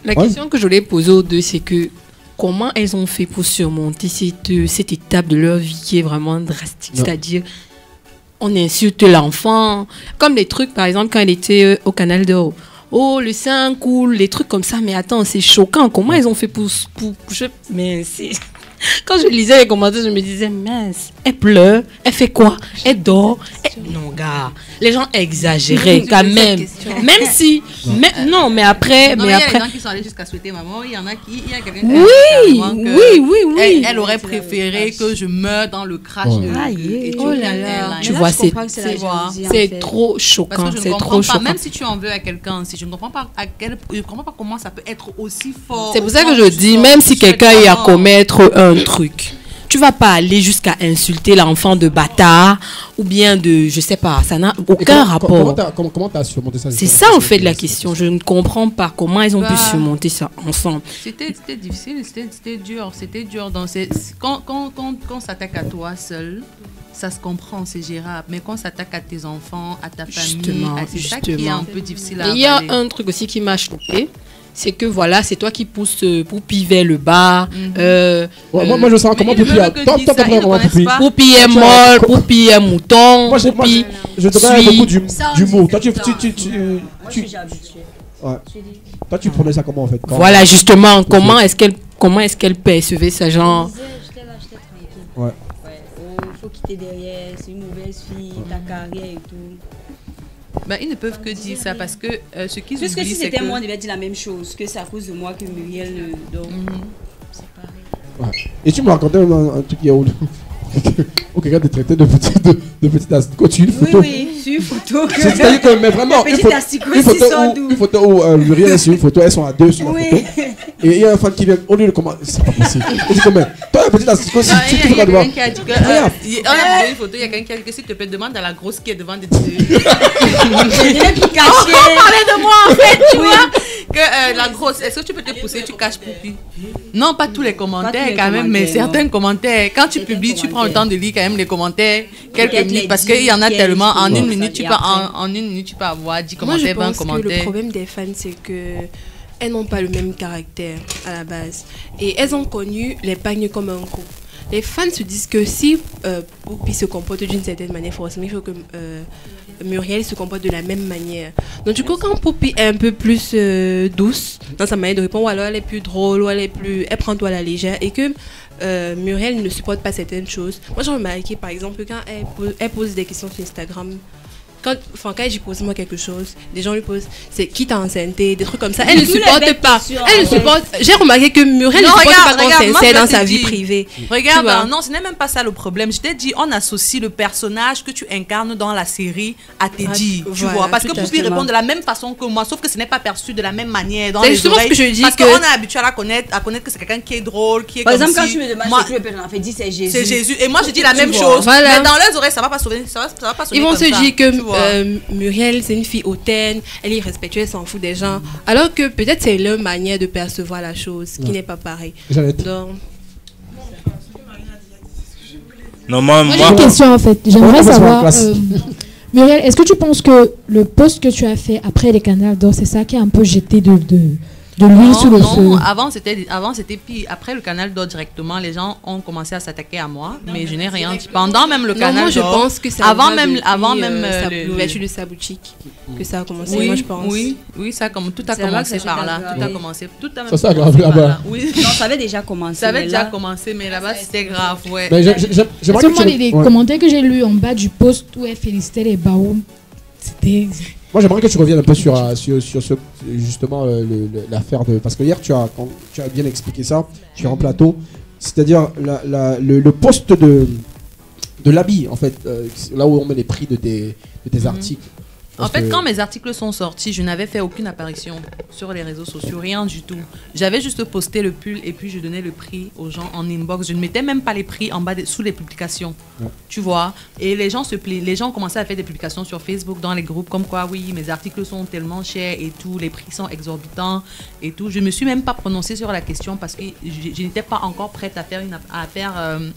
La question que je voulais poser aux deux, c'est que comment elles ont fait pour surmonter cette étape de leur vie qui est vraiment drastique, c'est-à-dire on insulte l'enfant, comme les trucs par exemple quand elle était au Canal d'Or. Oh, le sein coule, les trucs comme ça, mais attends, c'est choquant. Comment elles ont fait pour mais c'est... Quand je lisais les commentaires, je me disais, mince, elle pleure, elle fait quoi? Elle dort. Non, gars, les gens exagéraient quand même. Même si... Non, mais après... Non, mais il y a après... des gens qui sont allés jusqu'à souhaiter maman. Il y en a quelqu'un qui oui. Elle aurait préféré que je meure dans le crash. Oh là là. Tu vois, c'est trop choquant. C'est trop choquant. Même si tu en veux à quelqu'un, si je ne comprends pas comment ça peut être aussi fort. C'est pour ça que je dis, même si quelqu'un est à commettre un truc, tu vas pas aller jusqu'à insulter l'enfant de bâtard ou bien de, je sais pas, ça n'a aucun rapport. Comment t'as surmonté ça? C'est ça en fait la question. Je ne comprends pas comment ils ont pu surmonter ça ensemble. C'était difficile, c'était dur. Quand on s'attaque à toi seul, ça se comprend, c'est gérable. Mais quand on s'attaque à tes enfants, à ta famille, c'est ça qui est un peu difficile à avaler. Il y a un truc aussi qui m'a choqué. C'est que voilà, c'est toi qui pousse Poupie vers le bas. Moi je sens comment Poupie a. Poupie est molle, Poupie est mouton. Moi je te connais beaucoup d'humour. Toi tu prenais ça comment en fait? Voilà justement, comment est-ce qu'elle percevait ce genre? J'étais là, j'étais tranquille. Ouais. Il faut quitter derrière, c'est une mauvaise fille, ta carrière et tout. Ils ne peuvent que dire ça parce que ce qu'ils oublient, c'est que... Puisque si c'était moi, on devait dire la même chose, que c'est à cause de moi que Muriel dort. C'est pareil. Ouais. Et tu me racontais un truc hier où quelqu'un te traitait de petite asticot sur une photo. Oui, sur une photo. C'est-à-dire que, mais vraiment, une photo où Muriel est sur une photo, elles sont à deux sur la photo. Et il y a un fan qui vient, au lieu de comment, c'est pas possible. Il dit comment, toi, un petit asticot, si tu peux pas devoir. On a vu une photo, il y a quelqu'un qui a dit que s'il te plaît, demande à la grosse qui est devant des. On parlait de moi en fait, tu vois. Que la grosse, est-ce que tu peux te pousser, tu caches Poupie? Non, pas tous les commentaires quand même, mais certains commentaires. Quand tu publies, tu prends le temps de lire quand même les commentaires, quelques minutes, parce qu'il y en a tellement. En une minute, tu peux avoir 10 commentaires, 20 commentaires. Moi, je pense que le problème des fans, c'est que elles n'ont pas le même caractère à la base. Et elles ont connu les pagnes comme un coup. Les fans se disent que si Poupie se comporte d'une certaine manière, forcément, il faut que Muriel se comporte de la même manière. Donc du coup, quand Poupie est un peu plus douce dans sa manière de répondre, ou alors elle est plus drôle, ou elle prend tout à la légère, et que Muriel ne supporte pas certaines choses. Moi, j'ai remarqué, par exemple, quand elle pose des questions sur Instagram, quand j'y pose moi quelque chose, des gens lui posent, c'est qui t'a enceinté, des trucs comme ça. Elle ne supporte pas. J'ai remarqué que Muriel ne supporte pas quand c'est sincère dans sa vie privée. Regarde, non, ce n'est même pas ça le problème. Je t'ai dit, on associe le personnage que tu incarnes dans la série à tes dires, tu vois. Parce que Poupie répond de la même façon que moi, sauf que ce n'est pas perçu de la même manière dans les oreilles. Que je dis parce qu'on est habitué à connaître que c'est quelqu'un qui est drôle, qui est par comme exemple, quand tu me demandes c'est qui le personnage, fait dit c'est Jésus. C'est Jésus. Et moi, je dis la même chose. Mais dans leurs oreilles, ça va pas sonner. Ils vont se dire que Muriel, c'est une fille hautaine, elle est irrespectueuse, elle s'en fout des gens. Alors que peut-être c'est leur manière de percevoir la chose qui n'est pas pareille. Donc... Non, moi j'ai une question en fait. J'aimerais savoir, Muriel, est-ce que tu penses que le post que tu as fait après les Canal d'Or, c'est ça qui a un peu jeté de l'huile sur le feu. Avant c'était pire. Après le canal d'eau directement, les gens ont commencé à s'attaquer à moi, mais je n'ai rien dit. Pendant même le canal d'eau. Je pense que c'est avant même l'ouverture de sa boutique que ça a commencé. Oui, moi je pense. Oui, ça comme tout a commencé par là. Tout a commencé. Ça a grave là-bas. Oui. Non, ça avait déjà commencé. Ça avait déjà commencé, mais là-bas c'était grave, ouais. Mais les commentaires que j'ai lus en bas du post où elle félicitait les Bao, c'était. Moi, j'aimerais que tu reviennes un peu sur ce, justement l'affaire de... Parce que hier, quand tu as bien expliqué ça, tu es en plateau, c'est-à-dire le poste de l'habit, en fait, là où on met les prix de tes articles. En fait, quand mes articles sont sortis, je n'avais fait aucune apparition sur les réseaux sociaux, rien du tout. J'avais juste posté le pull et puis je donnais le prix aux gens en inbox. Je ne mettais même pas les prix en bas sous les publications, tu vois. Et les gens ont commencé à faire des publications sur Facebook dans les groupes comme quoi, oui, mes articles sont tellement chers et tout, les prix sont exorbitants et tout. Je me suis même pas prononcée sur la question parce que je n'étais pas encore prête à faire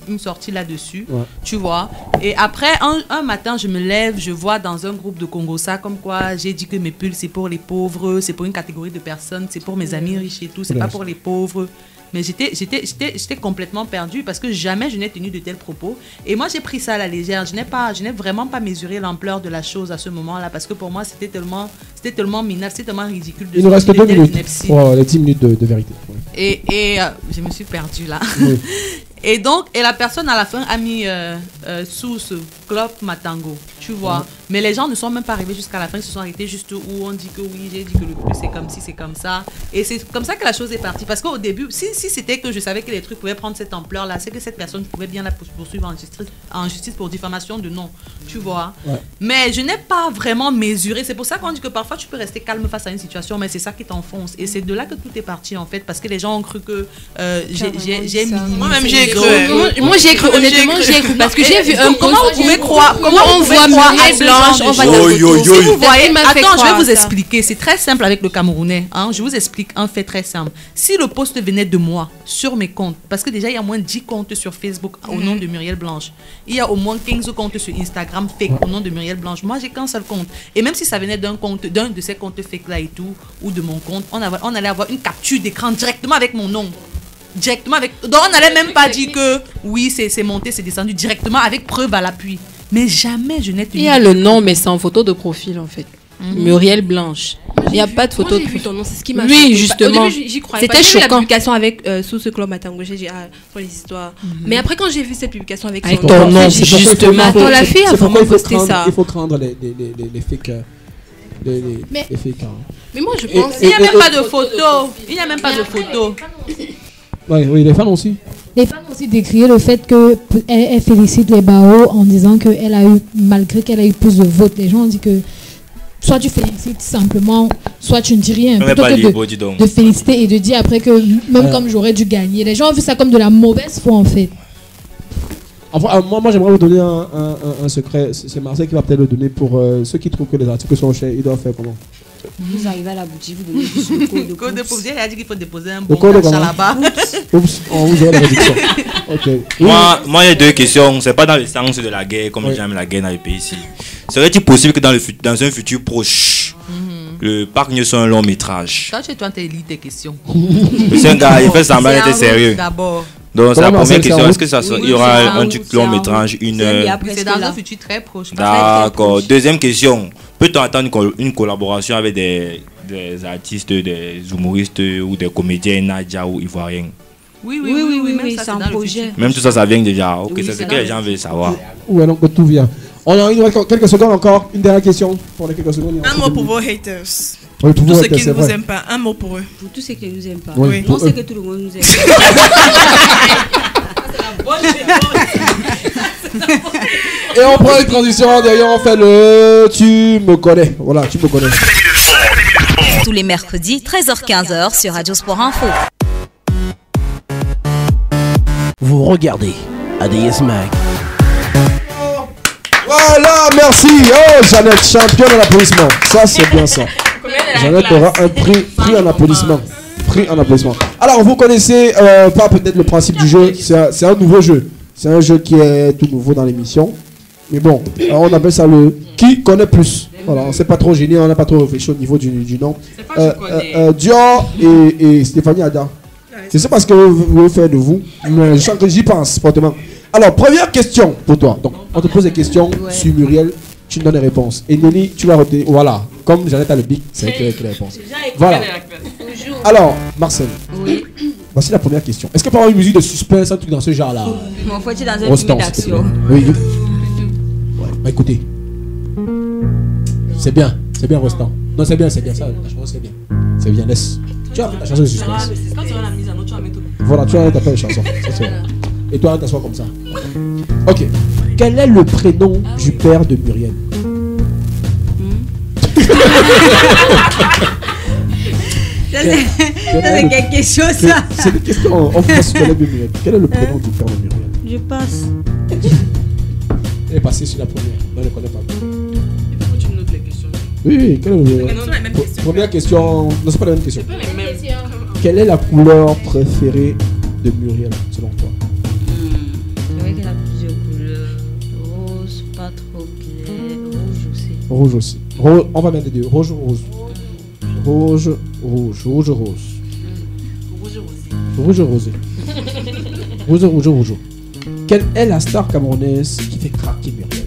une sortie là-dessus, tu vois. Et après, un matin, je me lève, je vois dans un groupe de Congo ça comme quoi j'ai dit que mes pulls c'est pour les pauvres, c'est pour une catégorie de personnes, c'est pour mes amis riches et tout, c'est pas pour les pauvres. Mais j'étais complètement perdue parce que jamais je n'ai tenu de tels propos. Et moi j'ai pris ça à la légère. Je n'ai vraiment pas mesuré l'ampleur de la chose à ce moment-là parce que pour moi c'était tellement minable, c'était tellement ridicule. Il nous reste 2 minutes pour les 10 minutes de vérité. Et je me suis perdue là. Oui. Et la personne à la fin a mis sous ce club Matango, tu vois. Mais les gens ne sont même pas arrivés jusqu'à la fin, ils se sont arrêtés juste où on dit que oui, j'ai dit que le plus c'est comme ci, c'est comme ça. Et c'est comme ça que la chose est partie. Parce qu'au début, si c'était que je savais que les trucs pouvaient prendre cette ampleur-là, c'est que cette personne pouvait bien la poursuivre en justice pour diffamation de nom, tu vois. Ouais. Mais je n'ai pas vraiment mesuré. C'est pour ça qu'on dit que parfois tu peux rester calme face à une situation, mais c'est ça qui t'enfonce. Et c'est de là que tout est parti en fait, parce que les gens ont cru que j'ai mis. Moi-même j'ai cru. Moi j'ai cru, honnêtement j'ai cru. Parce que j'ai vu un comment vous pouvez croire, comment on voit Muriel Blanche, on va dire. Si vous voyez, attends, je vais vous expliquer. C'est très simple avec le Camerounais. Hein. Je vous explique un fait très simple. Si le post venait de moi sur mes comptes, parce que déjà il y a au moins 10 comptes sur Facebook au nom de Muriel Blanche, il y a au moins 15 comptes sur Instagram fake au nom de Muriel Blanche. Moi j'ai qu'un seul compte. Et même si ça venait d'un de ces comptes fake là et tout, ou de mon compte, on allait avoir une capture d'écran directement avec mon nom. Directement avec. Donc on n'allait même pas dire que oui, c'est monté, c'est descendu directement avec preuve à l'appui. Mais jamais je n'ai tenu. Il y a le nom, mais sans photo de profil en fait. Muriel Blanche. Il n'y a pas de photo de profil. Ton nom, c'est ce qui m'a Oui, justement. J'y croyais. C'était choquant. La publication avec sous ce club Matango, j'ai dit pour les histoires. Mais après quand j'ai vu cette publication avec ton nom, justement. Attends, la fille a vraiment posté ça. Il faut craindre les fake. Mais moi je pense. Il n'y a même pas de photo. Il n'y a même pas de photo. Oui, les fans aussi. Les fans aussi décrié le fait qu'elle félicite les Bao en disant qu'elle a eu, malgré qu'elle a eu plus de votes, les gens ont dit que soit tu félicites simplement, soit tu ne dis rien. Plutôt que de féliciter et de dire après que même comme j'aurais dû gagner. Les gens ont vu ça comme de la mauvaise foi en fait. Enfin, moi j'aimerais vous donner un secret. C'est Marseille qui va peut-être le donner pour ceux qui trouvent que les articles sont chers. Ils doivent faire comment? Vous arrivez à la boutique, vous donnez du code de pauvreté. Elle a dit qu'il faut déposer un bon d'achat là-bas. Oups, on vous a la réduction. Okay. Moi, il y a 2 questions. C'est pas dans le sens de la guerre, comme j'aime la guerre dans le pays ici. Serait-il possible que dans un futur proche, le parc ne soit un long métrage? Quand chez toi, tu lis tes questions. C'est un gars, il fait semblant d'être sérieux. D'abord. Donc, c'est la première question. Est-ce que il y aura un long métrage, une heure? C'est dans un futur très proche. D'accord. Deuxième question. Peut-on attendre une collaboration avec des artistes, des humoristes ou des comédiens Nadia ou ivoiriens? Oui, c'est un projet. Même tout ça, ça vient déjà. Ok, c'est ce que les gens veulent savoir. Oui, donc tout vient. On a quelques secondes encore. Une dernière question pour les quelques secondes. Un mot pour vos haters. Oui, pour tous ceux qui ne vous aiment pas. Un mot pour eux. Pour tous ceux qui ne nous aiment pas. Oui. On sait que tout le monde nous aime. Et on prend une transition, derrière on fait le tu me connais. Voilà, tu me connais. Tous les mercredis, 13h-15h sur Radio Sport Info. Vous regardez ADS Mag. Voilà, merci. Oh, Jeannette, championne en applaudissement. Ça, c'est bien ça. Jeannette aura un prix en applaudissement. Prix en applaudissement. Alors, vous connaissez pas peut-être le principe du jeu. C'est un nouveau jeu. C'est un jeu qui est tout nouveau dans l'émission. Mais bon, alors on appelle ça le qui connaît plus. Voilà, on s'est pas trop gêné, on n'a pas trop réfléchi au niveau du nom. Dior et Stéphanie Ada. Je sais pas ce que vous voulez faire de vous, mais je sens que j'y pense fortement. Alors, première question pour toi. Donc, on te pose des questions sur Muriel, tu nous donnes des réponses. Et Nelly, tu vas retenir. Voilà, comme Jeannette a le bic, c'est elle qui a les réponses. Voilà. Alors, Marcel. Oui. Voici la première question. Est-ce qu'il peut y avoir une musique de suspense, un truc dans ce genre-là? Mon faut-il dans un film d'action? Oui. Ouais, bah écoutez. C'est bien, Rostand. Non, c'est bien, ça. La chanson, c'est bien. C'est bien, laisse. Tu as fait ta chanson de suspense. Quand tu vas la mise en autre, tu vas mettre. Voilà, tu as ta chanson. Et toi, t'assois comme ça. Ok. Quel est le prénom du père de Muriel? Ça, c'est quelle question, ça? C'est une question. On passe sur Muriel. Quel est le prénom du père de Muriel? Je passe. Elle est passée sur la première. Non, elle ne connaît pas. Et pourquoi tu me notes les questions? Oui, quelle est la même question. Première question. Non, c'est pas la même question. C'est pas les mêmes. Quelle est la couleur préférée de Muriel, selon toi? C'est vrai qu'elle a plusieurs couleurs. Rose, pas trop clair. Rouge aussi. Rouge aussi. On va mettre les deux. Rouge, rose. Rouge, rosé. Rouge. Quelle est la star camerounaise qui fait craquer Muriel,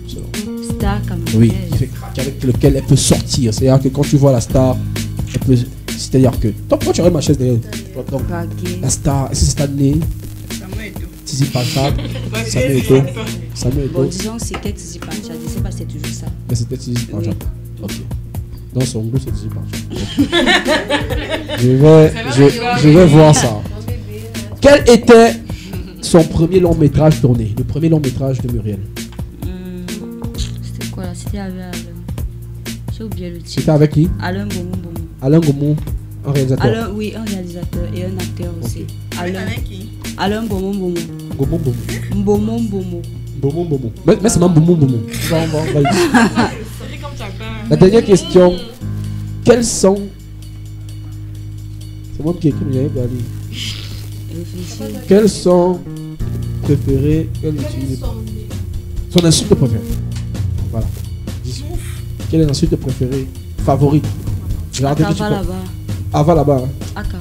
selon toi? Star camerounaise? Oui, qui fait craquer, avec lequel elle peut sortir. C'est-à-dire que quand tu vois la star, elle peut... C'est-à-dire que... Toi, pourquoi tu aurais ma chaise derrière? Donc, la star, est-ce que c'est cette année? Tizi Pacha, Samuel Eto'o. Bon, disons c'était Tizi Pacha, je sais pas si c'est toujours ça. Mais c'était Tizi Pacha. Ok. Dans son goût, c'est Tizi Pacha. Je vais voir ça. Quel était son premier long métrage tourné? Le premier long métrage de Muriel? C'était quoi là? C'était avec Alain. J'ai oublié le titre. C'était avec qui? Alain Goumou. Alain Goumou, un réalisateur. Alain, oui, un réalisateur et un acteur aussi. Alain Goumou. Mbomo. Mais c'est même Boumou. La dernière question. Quels sont... C'est moi qui ai écrit, mais j'avais pas lu. Quels sont préférés? Son insulte préférée. Voilà. Quelle est l'insulte préférée? Favorite? Ava là-bas. Aka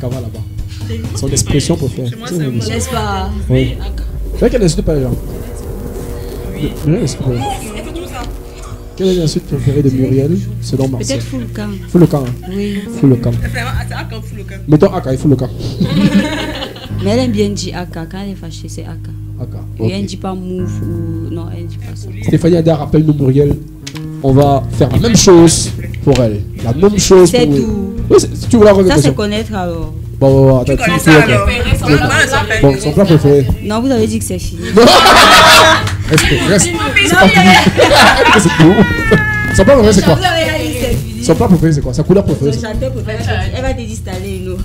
va là-bas. Son expression préférée. N'est-ce pas? Oui. C'est vrai qu'elle n'insulte pas les gens. Oui. Quelle est l'insulte préférée de Muriel selon Marcel? Peut-être Foulcan. Foulcan. Oui. Foulcan. Mettons Aka et Foulcan. Mais elle aime bien dire Aka. Quand elle est fâchée, c'est Aka. Et elle ne dit pas move ou... Non, elle ne dit pas ça. Stéphanie Ada, rappelle-nous Muriel. On va faire la même chose pour elle. La même chose pour elle. C'est tout. Oui, si tu veux la remettre. Ça, c'est connaître alors. Bon, attends, tu fais alors. Bon, son plat préféré. Non, vous avez dit que c'est fini. Reste. C'est pas fini. C'est tout. Son plat préféré, c'est quoi? Son plat préféré, c'est quoi? Sa couleur préférée? Son chanteur préféré. Elle va te désinstaller, nous.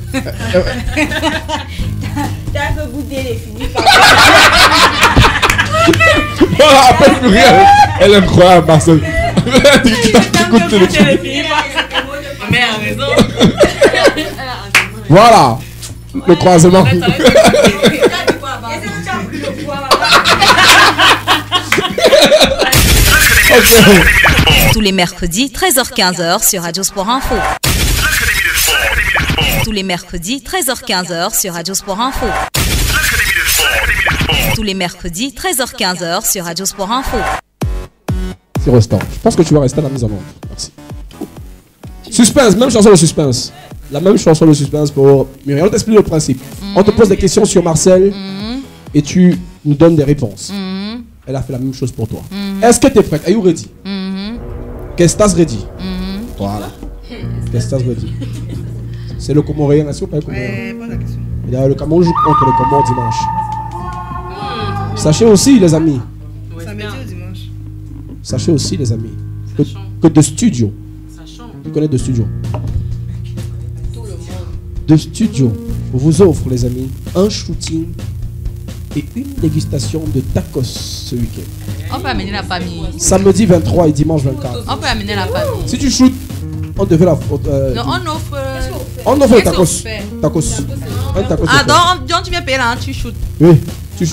T'as un peu goûté les finis. Voilà, appelle Muriel. Elle est incroyable, Marcel. Tu goûté les finis. Mais a raison. Voilà, le croisement. Tous les mercredis, 13h-15h sur Radio Sport Info. Tous les mercredis, 13h-15h sur Radio Sport Info. Tous les mercredis, 13h-15h sur Radio Sport Info. C'est restant. Je pense que tu vas rester à la mise en ordre. Merci. Suspense, même chanson de suspense. La même chanson de suspense pour Muriel. On t'explique le principe. On te pose des questions sur Marcel et tu nous donnes des réponses. Elle a fait la même chose pour toi. Est-ce que tu es prête? Are you ready? Qu'est-ce ready? Voilà. Qu'est-ce ready? C'est le Comorien, est-ce que vous parlez Comorien? Le Cameroun joue contre le Comore dimanche. Sachez aussi, les amis. Samedi ou dimanche? Sachez aussi, les amis, que de studio. Tu connais de studio? De studio vous offre, les amis, un shooting et une dégustation de tacos ce week-end. On peut amener la famille. Samedi 23 et dimanche 24. On peut amener la famille. Si tu shootes, on devait la. Non, on offre. On offre le tacos. Tacos. Un tacos. Ah, donc tu viens payer là, tu shootes. Oui.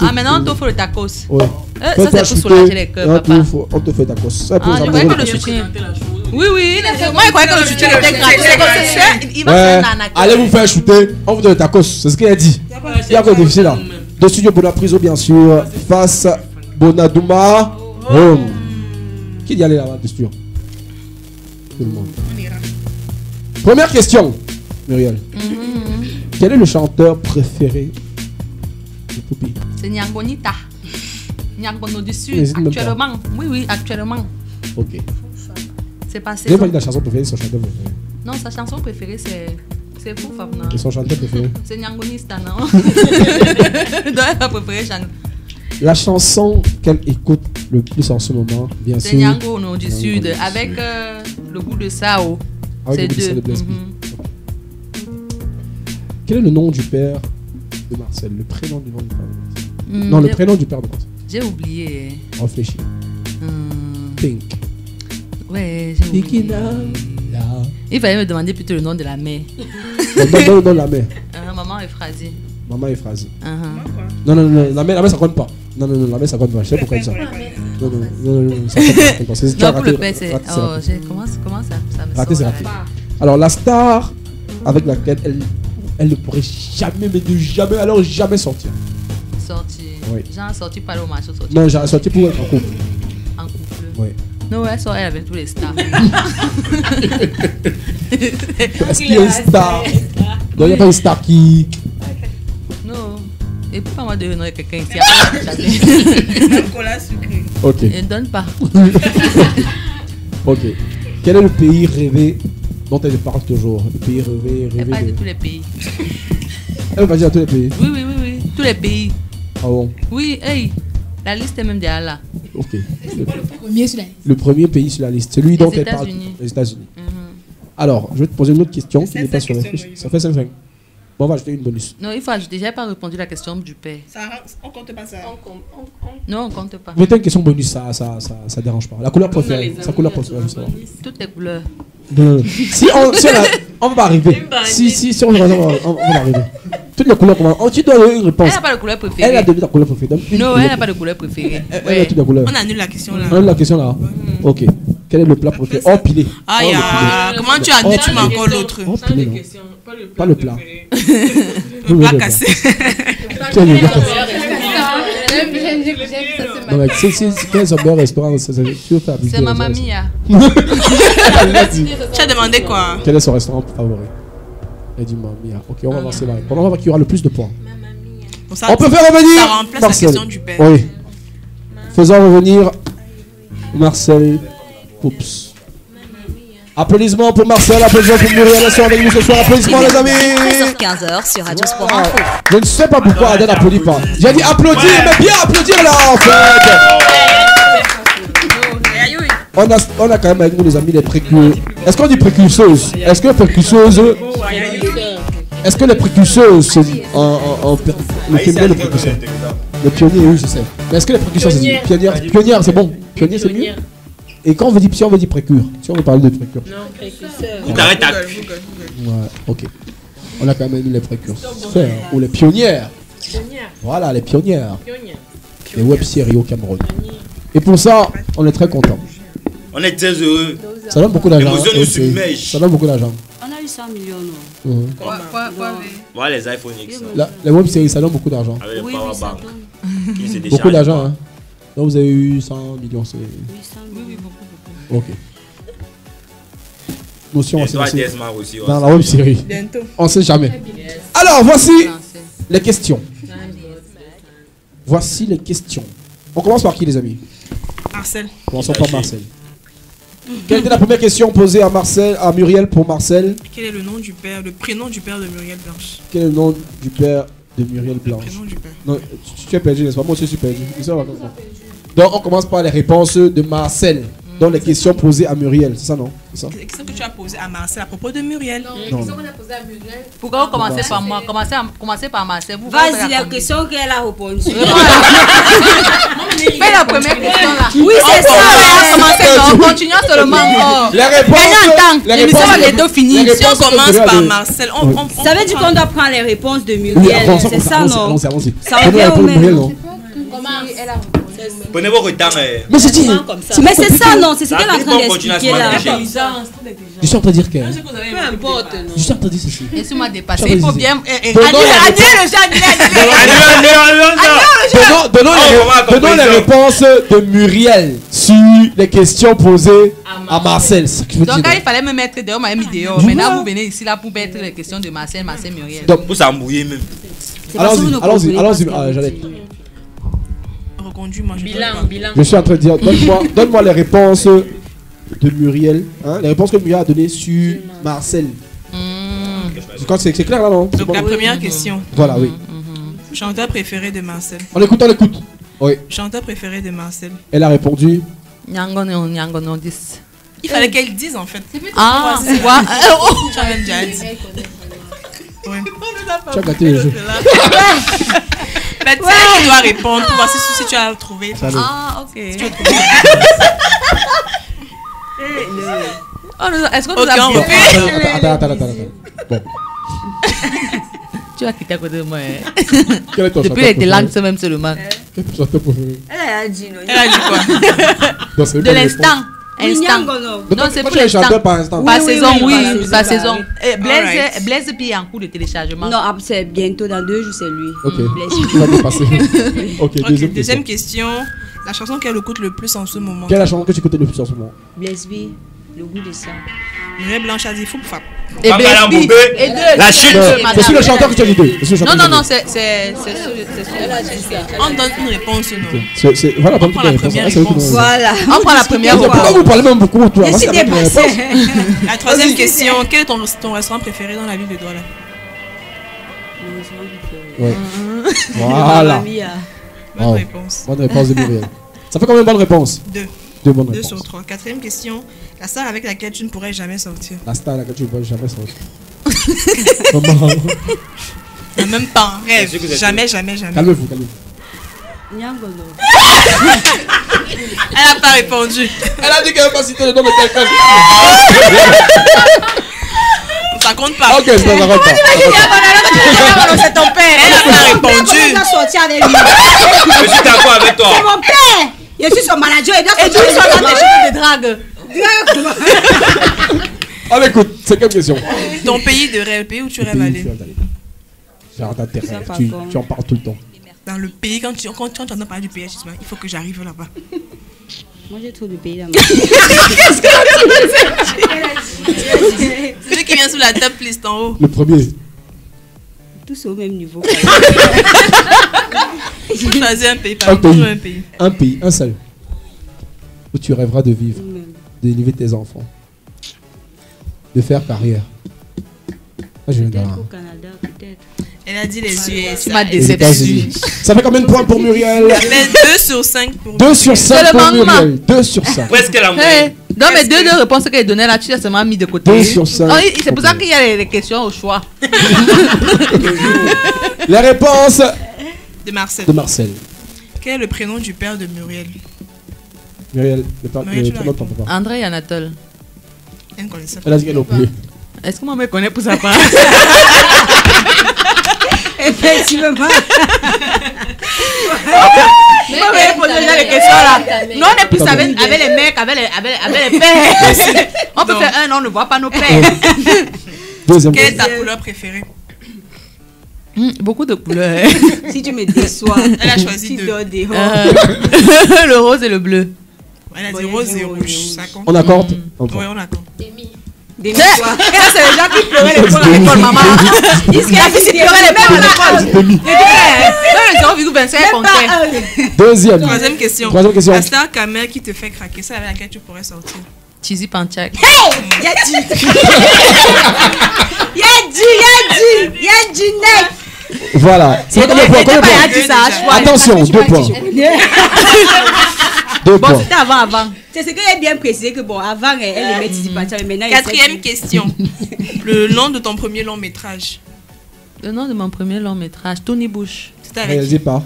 Ah, maintenant, on te fait le tacos. Ouais. Ça, c'est pour soulager les cœurs, papa. On te fait tacos. Je croyais que le soutien. Oui. Moi, je croyais que le soutien était gratuit. Il va faire un accord. Allez vous faire shooter, on vous donne le tacos. C'est ce qu'il a dit. Il y a quoi de difficile là. De studio Bonapriso, bien sûr. Face Bonadouma. Home. Qui y allait là-bas de studio? Tout le monde. Première question, Muriel. Quel est le chanteur préféré de Poupi? C'est Nyangonita. Nyangono du Sud, actuellement. Oui, actuellement. Ok. C'est passé. J'ai pas dit la chanson préférée, son chanteur préféré. Non, sa chanson préférée, c'est Fou Favna. Et son chanteur préféré? C'est Nyangonista, non? Donc, elle a préféré chanter. La chanson qu'elle écoute le plus en ce moment, bien sûr. C'est Nyangono du Sud, avec le goût de Sao. C'est deux. Quel est le nom du père de Marcel? Le prénom du nom du père de Marcel? Non, le prénom du père de Marcel. J'ai oublié. Réfléchis. Pink. Ouais, j'ai oublié. Il fallait me demander plutôt le nom de la mère. Non, la mère. Maman Euphrasie. Maman Euphrasie. Non, la mère ça compte pas. Non, la mère ça compte pas. Je sais pourquoi ça. Non, ça compte pas. Non, pour le père, c'est. Comment ça me raté, c'est raté. Alors, la star avec laquelle elle ne pourrait jamais, mais de jamais, alors jamais sortir. Sortir. Oui. Genre sorti par le marché. Non, j'ai sorti pour être en couple. En couple. Oui. Non, elle sort avec tous les stars. Est-ce qu'il y a une star? Non, il n'y a pas une star qui. Non. Et pourquoi moi de donner quelqu'un ici? Un cola sucré. Ok. Elle ne donne pas. Ok. Quel est le pays rêvé dont elle parle toujours? Le pays rêvé. Elle parle de tous les pays. Elle va dire à tous les pays? Oui. Tous les pays. Ah bon? Oui, hey. La liste est même déjà là. Ok. Le premier pays sur la liste. Celui dont elle parle. Les États-Unis. Alors, je vais te poser une autre question qui n'est pas sur la fiche. Ça fait 5-5. Bon, on va ajouter une bonus. Non, il faut ajouter. J'ai pas répondu à la question du père. On compte pas ça. Non, on compte pas. Mettez une question bonus, ça dérange pas. La couleur préférée. Sa couleur préférée, je sais pas. Toutes les couleurs. Non. Si on va arriver. Si on va arriver. Toutes les couleurs, tu dois donner une réponse. Elle n'a pas de couleur préférée. Elle a donné la couleur préférée. Non, elle n'a pas de couleur préférée. Elle a toutes les couleurs. On annule la question là. On annule la question là. Ok. Quel est le plat préféré? Oh, pilé. Comment tu annules? Tu mets encore l'autre. Oh, pilé, non. Pas le plat. Le plat cassé. Non, mais si quel sont bons restaurants, tu veux faire c'est Mamma Mia. Tu as demandé quoi? Quel est son restaurant favori? Elle dit Mamma Mia. Ok, on va avancer là. On va voir qui aura le plus de points. On peut faire revenir ça remplace Marcel. La question du père. Oui. Faisons revenir Marcel. Oups. Applaudissements pour Marcel, applaudissements pour Muriel, elles sont avec nous ce soir, applaudissements les amis. 13h-15h sur Radio Sport Info. Je ne sais pas pourquoi Adèle n'applaudit pas. J'ai dit applaudir, mais bien applaudir là en fait. On a quand même avec nous les amis les précurseurs. Est-ce qu'on dit précurseuses? Est-ce que précurseuses? Est-ce que les précurseuses c'est le féminin le précurseur? Le pionnier, oui je sais. Mais est-ce que les précurseurs c'est pionnière c'est bon? Pionnier c'est mieux? Et quand on veut dire, si on veut dire précure, si on veut parler de précure. Non, précurseur. Tu t'arrêtes à ouais, ok. On a quand même mis les précurseurs ou les pionnières. Voilà, les pionnières. Les web-séries au Cameroun. Et pour ça, on est très content. On est très heureux. Ça donne beaucoup d'argent. L'émotion nous submerge. Ça donne beaucoup d'argent. On a eu 100 millions, non? Voilà les iPhone X. Les web-séries, ça donne beaucoup d'argent. Avec le Power Bank. Beaucoup d'argent, hein. Donc vous avez eu 100 millions, c'est... Oui, 100 millions. Ok. Notion aussi dans la web série. On sait jamais. Alors voici les questions. Voici les questions. On commence par qui les amis? Marcel. Commençons par Marcel. Quelle était la première question posée à Muriel pour Marcel? Quel est le nom du père, le prénom du père de Muriel Blanche? Quel est le nom du père de Muriel Blanche? Le prénom du père. Non, tu es perdu, n'est-ce pas? Moi aussi je suis perdu. Donc on commence par les réponses de Marcel. Dans les questions posées à Muriel, c'est ça non? C'est ça? Les questions que tu as posées à Marcel à propos de Muriel. Non, les questions qu'on a posées à Muriel. Pourquoi vous commencez par moi? Commencez par Marcel. Vas-y, la question qu'elle a répondu. Fais la première question là. Oui, c'est ça. Commencez continuons seulement. Les réponses. L'émission va bientôt finir. Si on commence par Marcel, ça veut dire qu'on doit prendre les réponses de Muriel. C'est ça, non? Ça revient au même. Prenez vos retards. Mais c'est dit. Mais c'est ça, non? C'est ce qu'elle est en train d'expliquer là. Je suis en train de dire que. Peu importe. Je suis en train de dire ceci. Laissez-moi dépasser. Il faut bien. Donnons les réponses de Muriel sur les questions posées à Marcel. Donc, il fallait me mettre dehors, m'a mis dehors. Maintenant, vous venez ici là pour mettre les questions de Marcel, Muriel. Donc, vous s'embrouillez même. Allons-y, j'allais. Bilan. Je suis en train de dire, donne-moi les réponses de Muriel, hein, les réponses que Muriel a données sur Marcel. Je crois que c'est clair là, non? Donc la première question. Voilà, oui. Chanteur préféré de Marcel. On écoute. Oui. Chanteur préféré de Marcel. Elle a répondu. Nyangono 10. Il fallait qu'elle dise en fait. Ah, c'est quoi? Tu as même déjà dit. Oui. Tu as gâté le jeu. Mais tu sais qui doit répondre pour voir si tu as trouvé. Ah, ok. Si tu as trouvé. Est-ce qu'on nous a Attends. Bon. Tu vas quitter à côté de moi. Quel est ton depuis les langues, c'est même seulement. Quel est ton chanteur préféré? Elle a dit non. Elle a dit quoi? De l'instant. Non, c'est pour l'instant. Par saison, oui. Par saison. Blaise puis en cours de téléchargement. Non, c'est bientôt dans 2 jours, c'est lui. Ok. Tu vas dépasser. Ok, deuxième question. La chanson qu'elle écoute le plus en ce moment. Quelle est la chanson que tu écoutes le plus en ce moment? Blaise B, le goût de ça. Muriel Blanche a dit fou pour et la chute. C'est sur le chanteur que tu as dit 2. Non, c'est on donne une réponse, non? Voilà, on prend la première réponse. Voilà. On prend la première réponse. Pourquoi vous parlez même beaucoup, toi? Je suis dépassée. La troisième question. Quel est ton restaurant préféré dans la ville de Douala? Voilà. Bonne réponse. Bonne réponse de Muriel. Ça fait combien de bonnes réponses? 2. 2 bonnes 2 réponses. sur 3. Quatrième question. La star avec laquelle tu ne pourrais jamais sortir. La star avec laquelle tu ne pourrais jamais sortir. Même pas en rêve. Jamais. Calmez-vous. Nyangono. Elle n'a pas répondu. Elle a dit qu'elle n'a pas cité le nom de quelqu'un. Ça compte pas. Ok, ça compte pas. C'est ton père. Elle n'a pas répondu. Je dois sortir avec lui. Je suis d'accord avec toi. C'est mon père. Je suis son manager. Il doit sortir avec de drague. On écoute, c'est quelle question? Ton pays de rêve, pays où tu rêves aller? Jardin terrestre, tu en parles tout le temps. Dans le pays, quand tu entends parler du pays, tu dis, il faut que j'arrive là-bas. Moi j'ai trop de pays là-bas. Qu'est-ce que c'est celui qui vient sous la top liste en haut. Le premier. Tous au même niveau. Il faut choisir un pays, un pays, un seul. Où tu rêveras de vivre, d'élever tes enfants, de faire carrière. Moi, je viens au Canada, peut-être. Elle a dit les US. Tu m'as déceptionné. Ça fait combien de points pour Muriel? 2 sur 5 pour Muriel. 2 sur 5 pour Muriel. 2 sur 5. Presque la moyenne. Dans mes deux réponses qu'elle donnait là, tu as seulement mis de côté. 2 sur 5. C'est pour ça qu'il y a les questions au choix. La réponse de Marcel. Quel est le prénom du père de Muriel? Muriel, le prénom de ton papa. André Anatole. Elle a dit qu'elle est au plus. Est-ce que moi me connais pour sa part? Effectivement. Mais on pose déjà les questions là. Non, on est plus avec les mecs, avec les pères. On peut faire un, on ne voit pas nos pères. Quelle est ta couleur préférée? Beaucoup de couleurs. Si tu me déçois, elle a choisi 2. Le rose et le bleu. Elle a dit rose et rouge. Ça compte. On accorde? Oui, on accorde. Des ça, c'est les gens qui pleuraient les points à l'école, maman. Ils se pleuraient les points à l'école. Le 0,25 comptait. Deuxième. Troisième question. La star camel qui te fait craquer, c'est avec laquelle tu pourrais sortir. Tizi Panchak. Hey! Y'a du nec. Voilà. C'est combien de points? Attention, 2 points. 2 points. Bon, c'était avant. C'est ce que j'ai bien précisé que bon, avant, elle aimait Tizi Panchak, mais maintenant... Quatrième question. Le nom de ton premier long métrage. Le nom de mon premier long métrage, Tony Bush. Réalisé par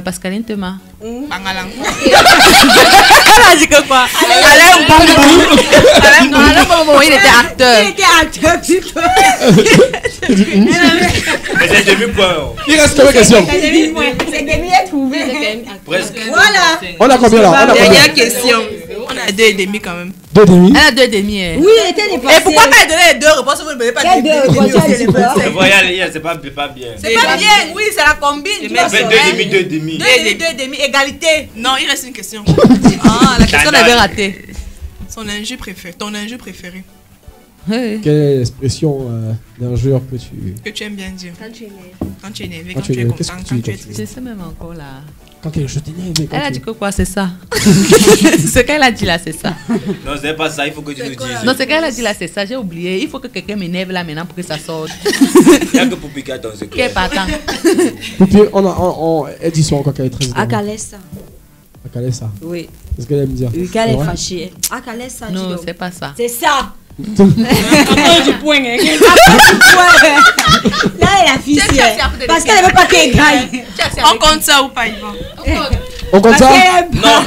Pascaline Thomas. Bangalang. Elle a dit que quoi? Alain Bambou. Alain Bambou, il était acteur. Il était acteur, plutôt. Mais c'est demi-point. Il reste combien de questions? C'est demi est trouvé. Presque. Voilà. On a combien là? Dernière question. On a 2,5 quand même. 2,5. Elle a 2,5. Oui, elle était dépassée. Et pourquoi pas donner les 2 réponses? Vous ne donnez pas Quelle 2 réponses? Voyez, c'est pas bien. C'est pas bien, oui, c'est la combine. Tu vas faire 2,5. 2,5, égalité. Non, il reste une question. Ah, la question avait raté. Ton injure préféré. Quelle est l'expression d'injure que tu aimes bien dire? Quand tu es énervé, quand tu tu es content, quand tu es Je sais même encore là. Quand quelque chose t'énerve. Elle a dit que quoi? C'est ça. Ce qu'elle a dit là, c'est ça. Non, c'est pas ça, il faut que tu nous dises. Non, ce qu'elle a dit là, c'est ça. J'ai oublié. Il faut que quelqu'un m'énerve là maintenant pour que ça sorte. Il n'y a que Poupie dans ce Qui est partant. Poupie, elle dit son quand elle est très énervée. Akalessa. Akalessa. Oui. C'est ce qu'elle aime dire. Oui, qu'elle est fâchée. Akalessa. Non, c'est pas ça. C'est ça. Du point, hein. Là, elle a fille. Parce qu'elle ne veut pas qu'elle gagne. On compte ça ou pas, Yvan? On compte ça? Non.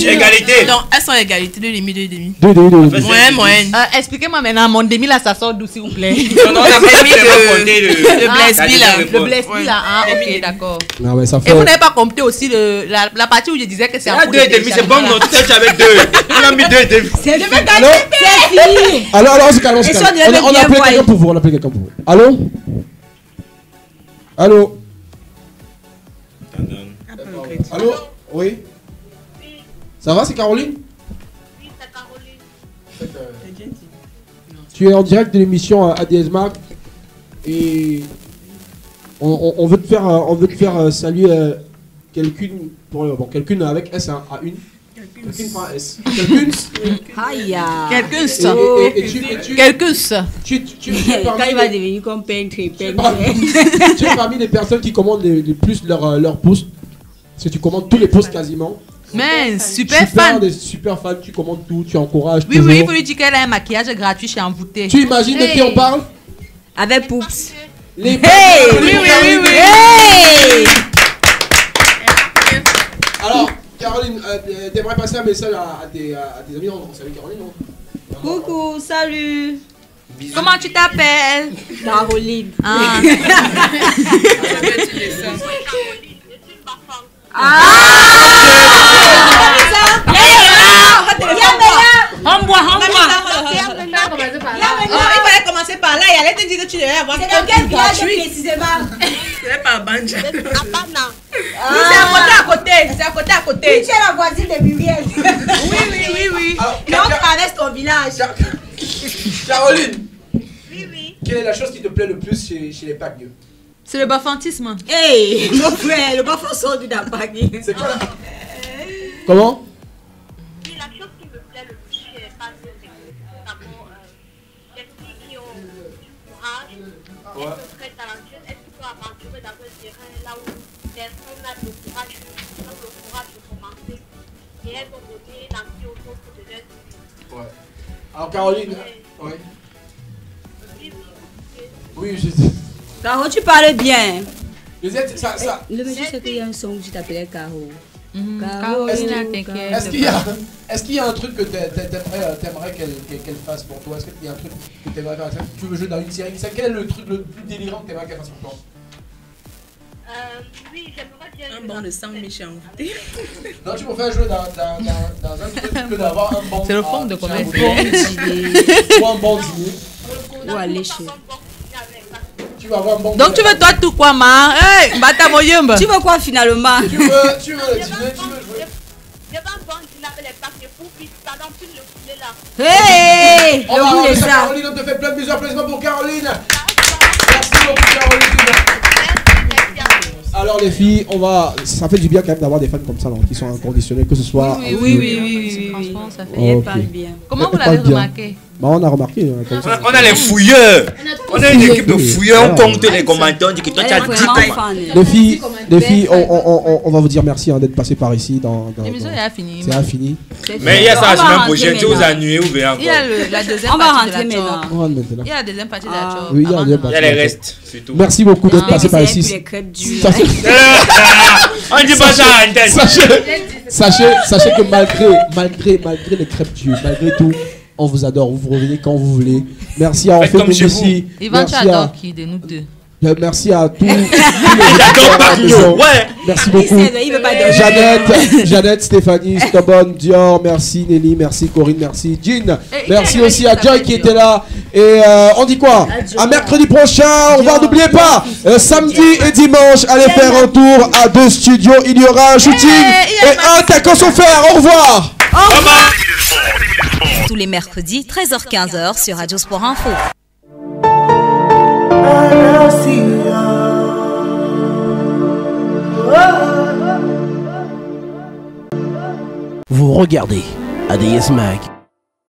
Égalité. Donc, elles sont égalité, 2,5, 2,5. Moyenne. Expliquez-moi maintenant, mon demi là, ça sort d'où s'il vous plaît? Non, on a mis le Blesby là. Le Blesby là, ah ok, d'accord. Ah ouais, ça fait... Et vous n'avez pas compté aussi la partie où je disais que c'est un coup de 2,5, c'est bon, non, tu avec 2. On a mis 2,5. C'est fini. Alors, on se calme, on se calme. On a appelé quelqu'un pour vous, on a appelé quelqu'un pour vous. Allô? Allô? Allô? Oui? Ça va, c'est Caroline? Oui, c'est Caroline. Tu es en direct de l'émission ADS Mag et on veut te faire saluer quelqu'une quelqu'une avec S à une. Quelqu'un par S. Quand il va devenir comme peintre. Tu es parmi les personnes qui commandent le plus leur post. Parce que tu commandes tous les posts quasiment. Mais super fan. Des super fans, tu commandes tout, tu encourages. Oui, oui, il faut lui dire qu'elle a un maquillage gratuit chez Envoûté. Tu imagines de qui on parle? Avec Poups. Les oui. Hey! Alors, Caroline, t'aimerais passer un message à tes amis? On salue Caroline, non? Coucou, salut. Bisous. Comment tu t'appelles? Caroline. Ah. Il fallait commencer par là. Il allait te dire que tu devais avoir. C'est dans quel village précisément? C'est pas Banja. C'est à côté. Oui, tu es la voisine de Muriel. Oui. Mais on traverse ton village. Caroline. Oui. Quelle est la chose qui te plaît le plus chez les Pagneux? C'est le bafantisme. Hey, mon frère, le bafon sort du Dampagné. C'est quoi là? Comment? Oui, la chose qui me plaît le plus chez les Pagneux, c'est d'abord les filles qui ont du courage, elles sont très talentueuses, elles sont aventureuses dans un terrain là où personne n'a le courage de commencer. Et elles ont donné l'envie aux autres de leur vie. Ouais. Alors Caroline, oui, je sais. Caro, tu parles bien. Le monsieur, c'est qu'il y a un son où tu t'appelais Caro. Caro, est-ce qu'il y a un truc que t'aimerais qu'elle fasse pour toi? Est-ce qu'il y a un truc que t'aimerais faire? Tu veux jouer dans une série? Quel est le truc le plus délirant que t'aimerais qu'elle fasse pour toi? Oui, j'aimerais bien. Un bon de sang méchant. Non, tu me fais jouer dans un truc, tu peux avoir un bon. C'est le fond de combien? Ou un bon dîner. Ou aller chez. Tu vas avoir un bon. Donc tu veux toi tout quoi, ma? Hey, bata moyemba. Tu veux quoi finalement? Tu veux le dîner, tu veux jouer. Je vais un bon dîner avec les papiers pour puis pendant tout le poulet là. Hey! On va avoir ça. Caroline, on te fait plein de bisous, applaudissements pour Caroline. Merci beaucoup Caroline. Alors les filles, ça fait du bien quand même d'avoir des fans comme ça là, qui sont inconditionnels, que ce soit. Oui. Franchement, ça fait. Elle parle bien. Comment vous l'avez remarqué? Bah, on a remarqué. On a les fouilleurs. On a une équipe de fouilleurs. On compte les commentaires. On dit que toi, tu as 10 Les filles, on va vous dire merci d'être passé par ici. L'émission est finie. C'est fini. Mais il y a ça la semaine prochaine. Tu vous ennuies ou bien encore? Il y a la deuxième partie de la job. Il y a la deuxième partie de la job. Oui, il y a les restes. Merci beaucoup d'être passé par ici. On dit pas ça à l'antenne. Sachez que malgré les crêpes Dieu, malgré tout, on vous adore. Vous revenez quand vous voulez. Merci à Enfant ici. Yvan, tu adores qui de nous deux? Merci à tous. Ouais. Merci beaucoup. Jeannette, Stéphanie, Stobon, Dior, merci Nelly, merci Corinne, merci Jean. Merci aussi à Joy qui était là. Et on dit quoi? À mercredi prochain, n'oubliez pas, samedi et dimanche, allez faire un tour à 2 studios. Il y aura un shooting et un tacos offert. Au revoir. Au revoir. Tous les mercredis, 13h-15h sur Radio Sport Info. Vous regardez ADS Mag.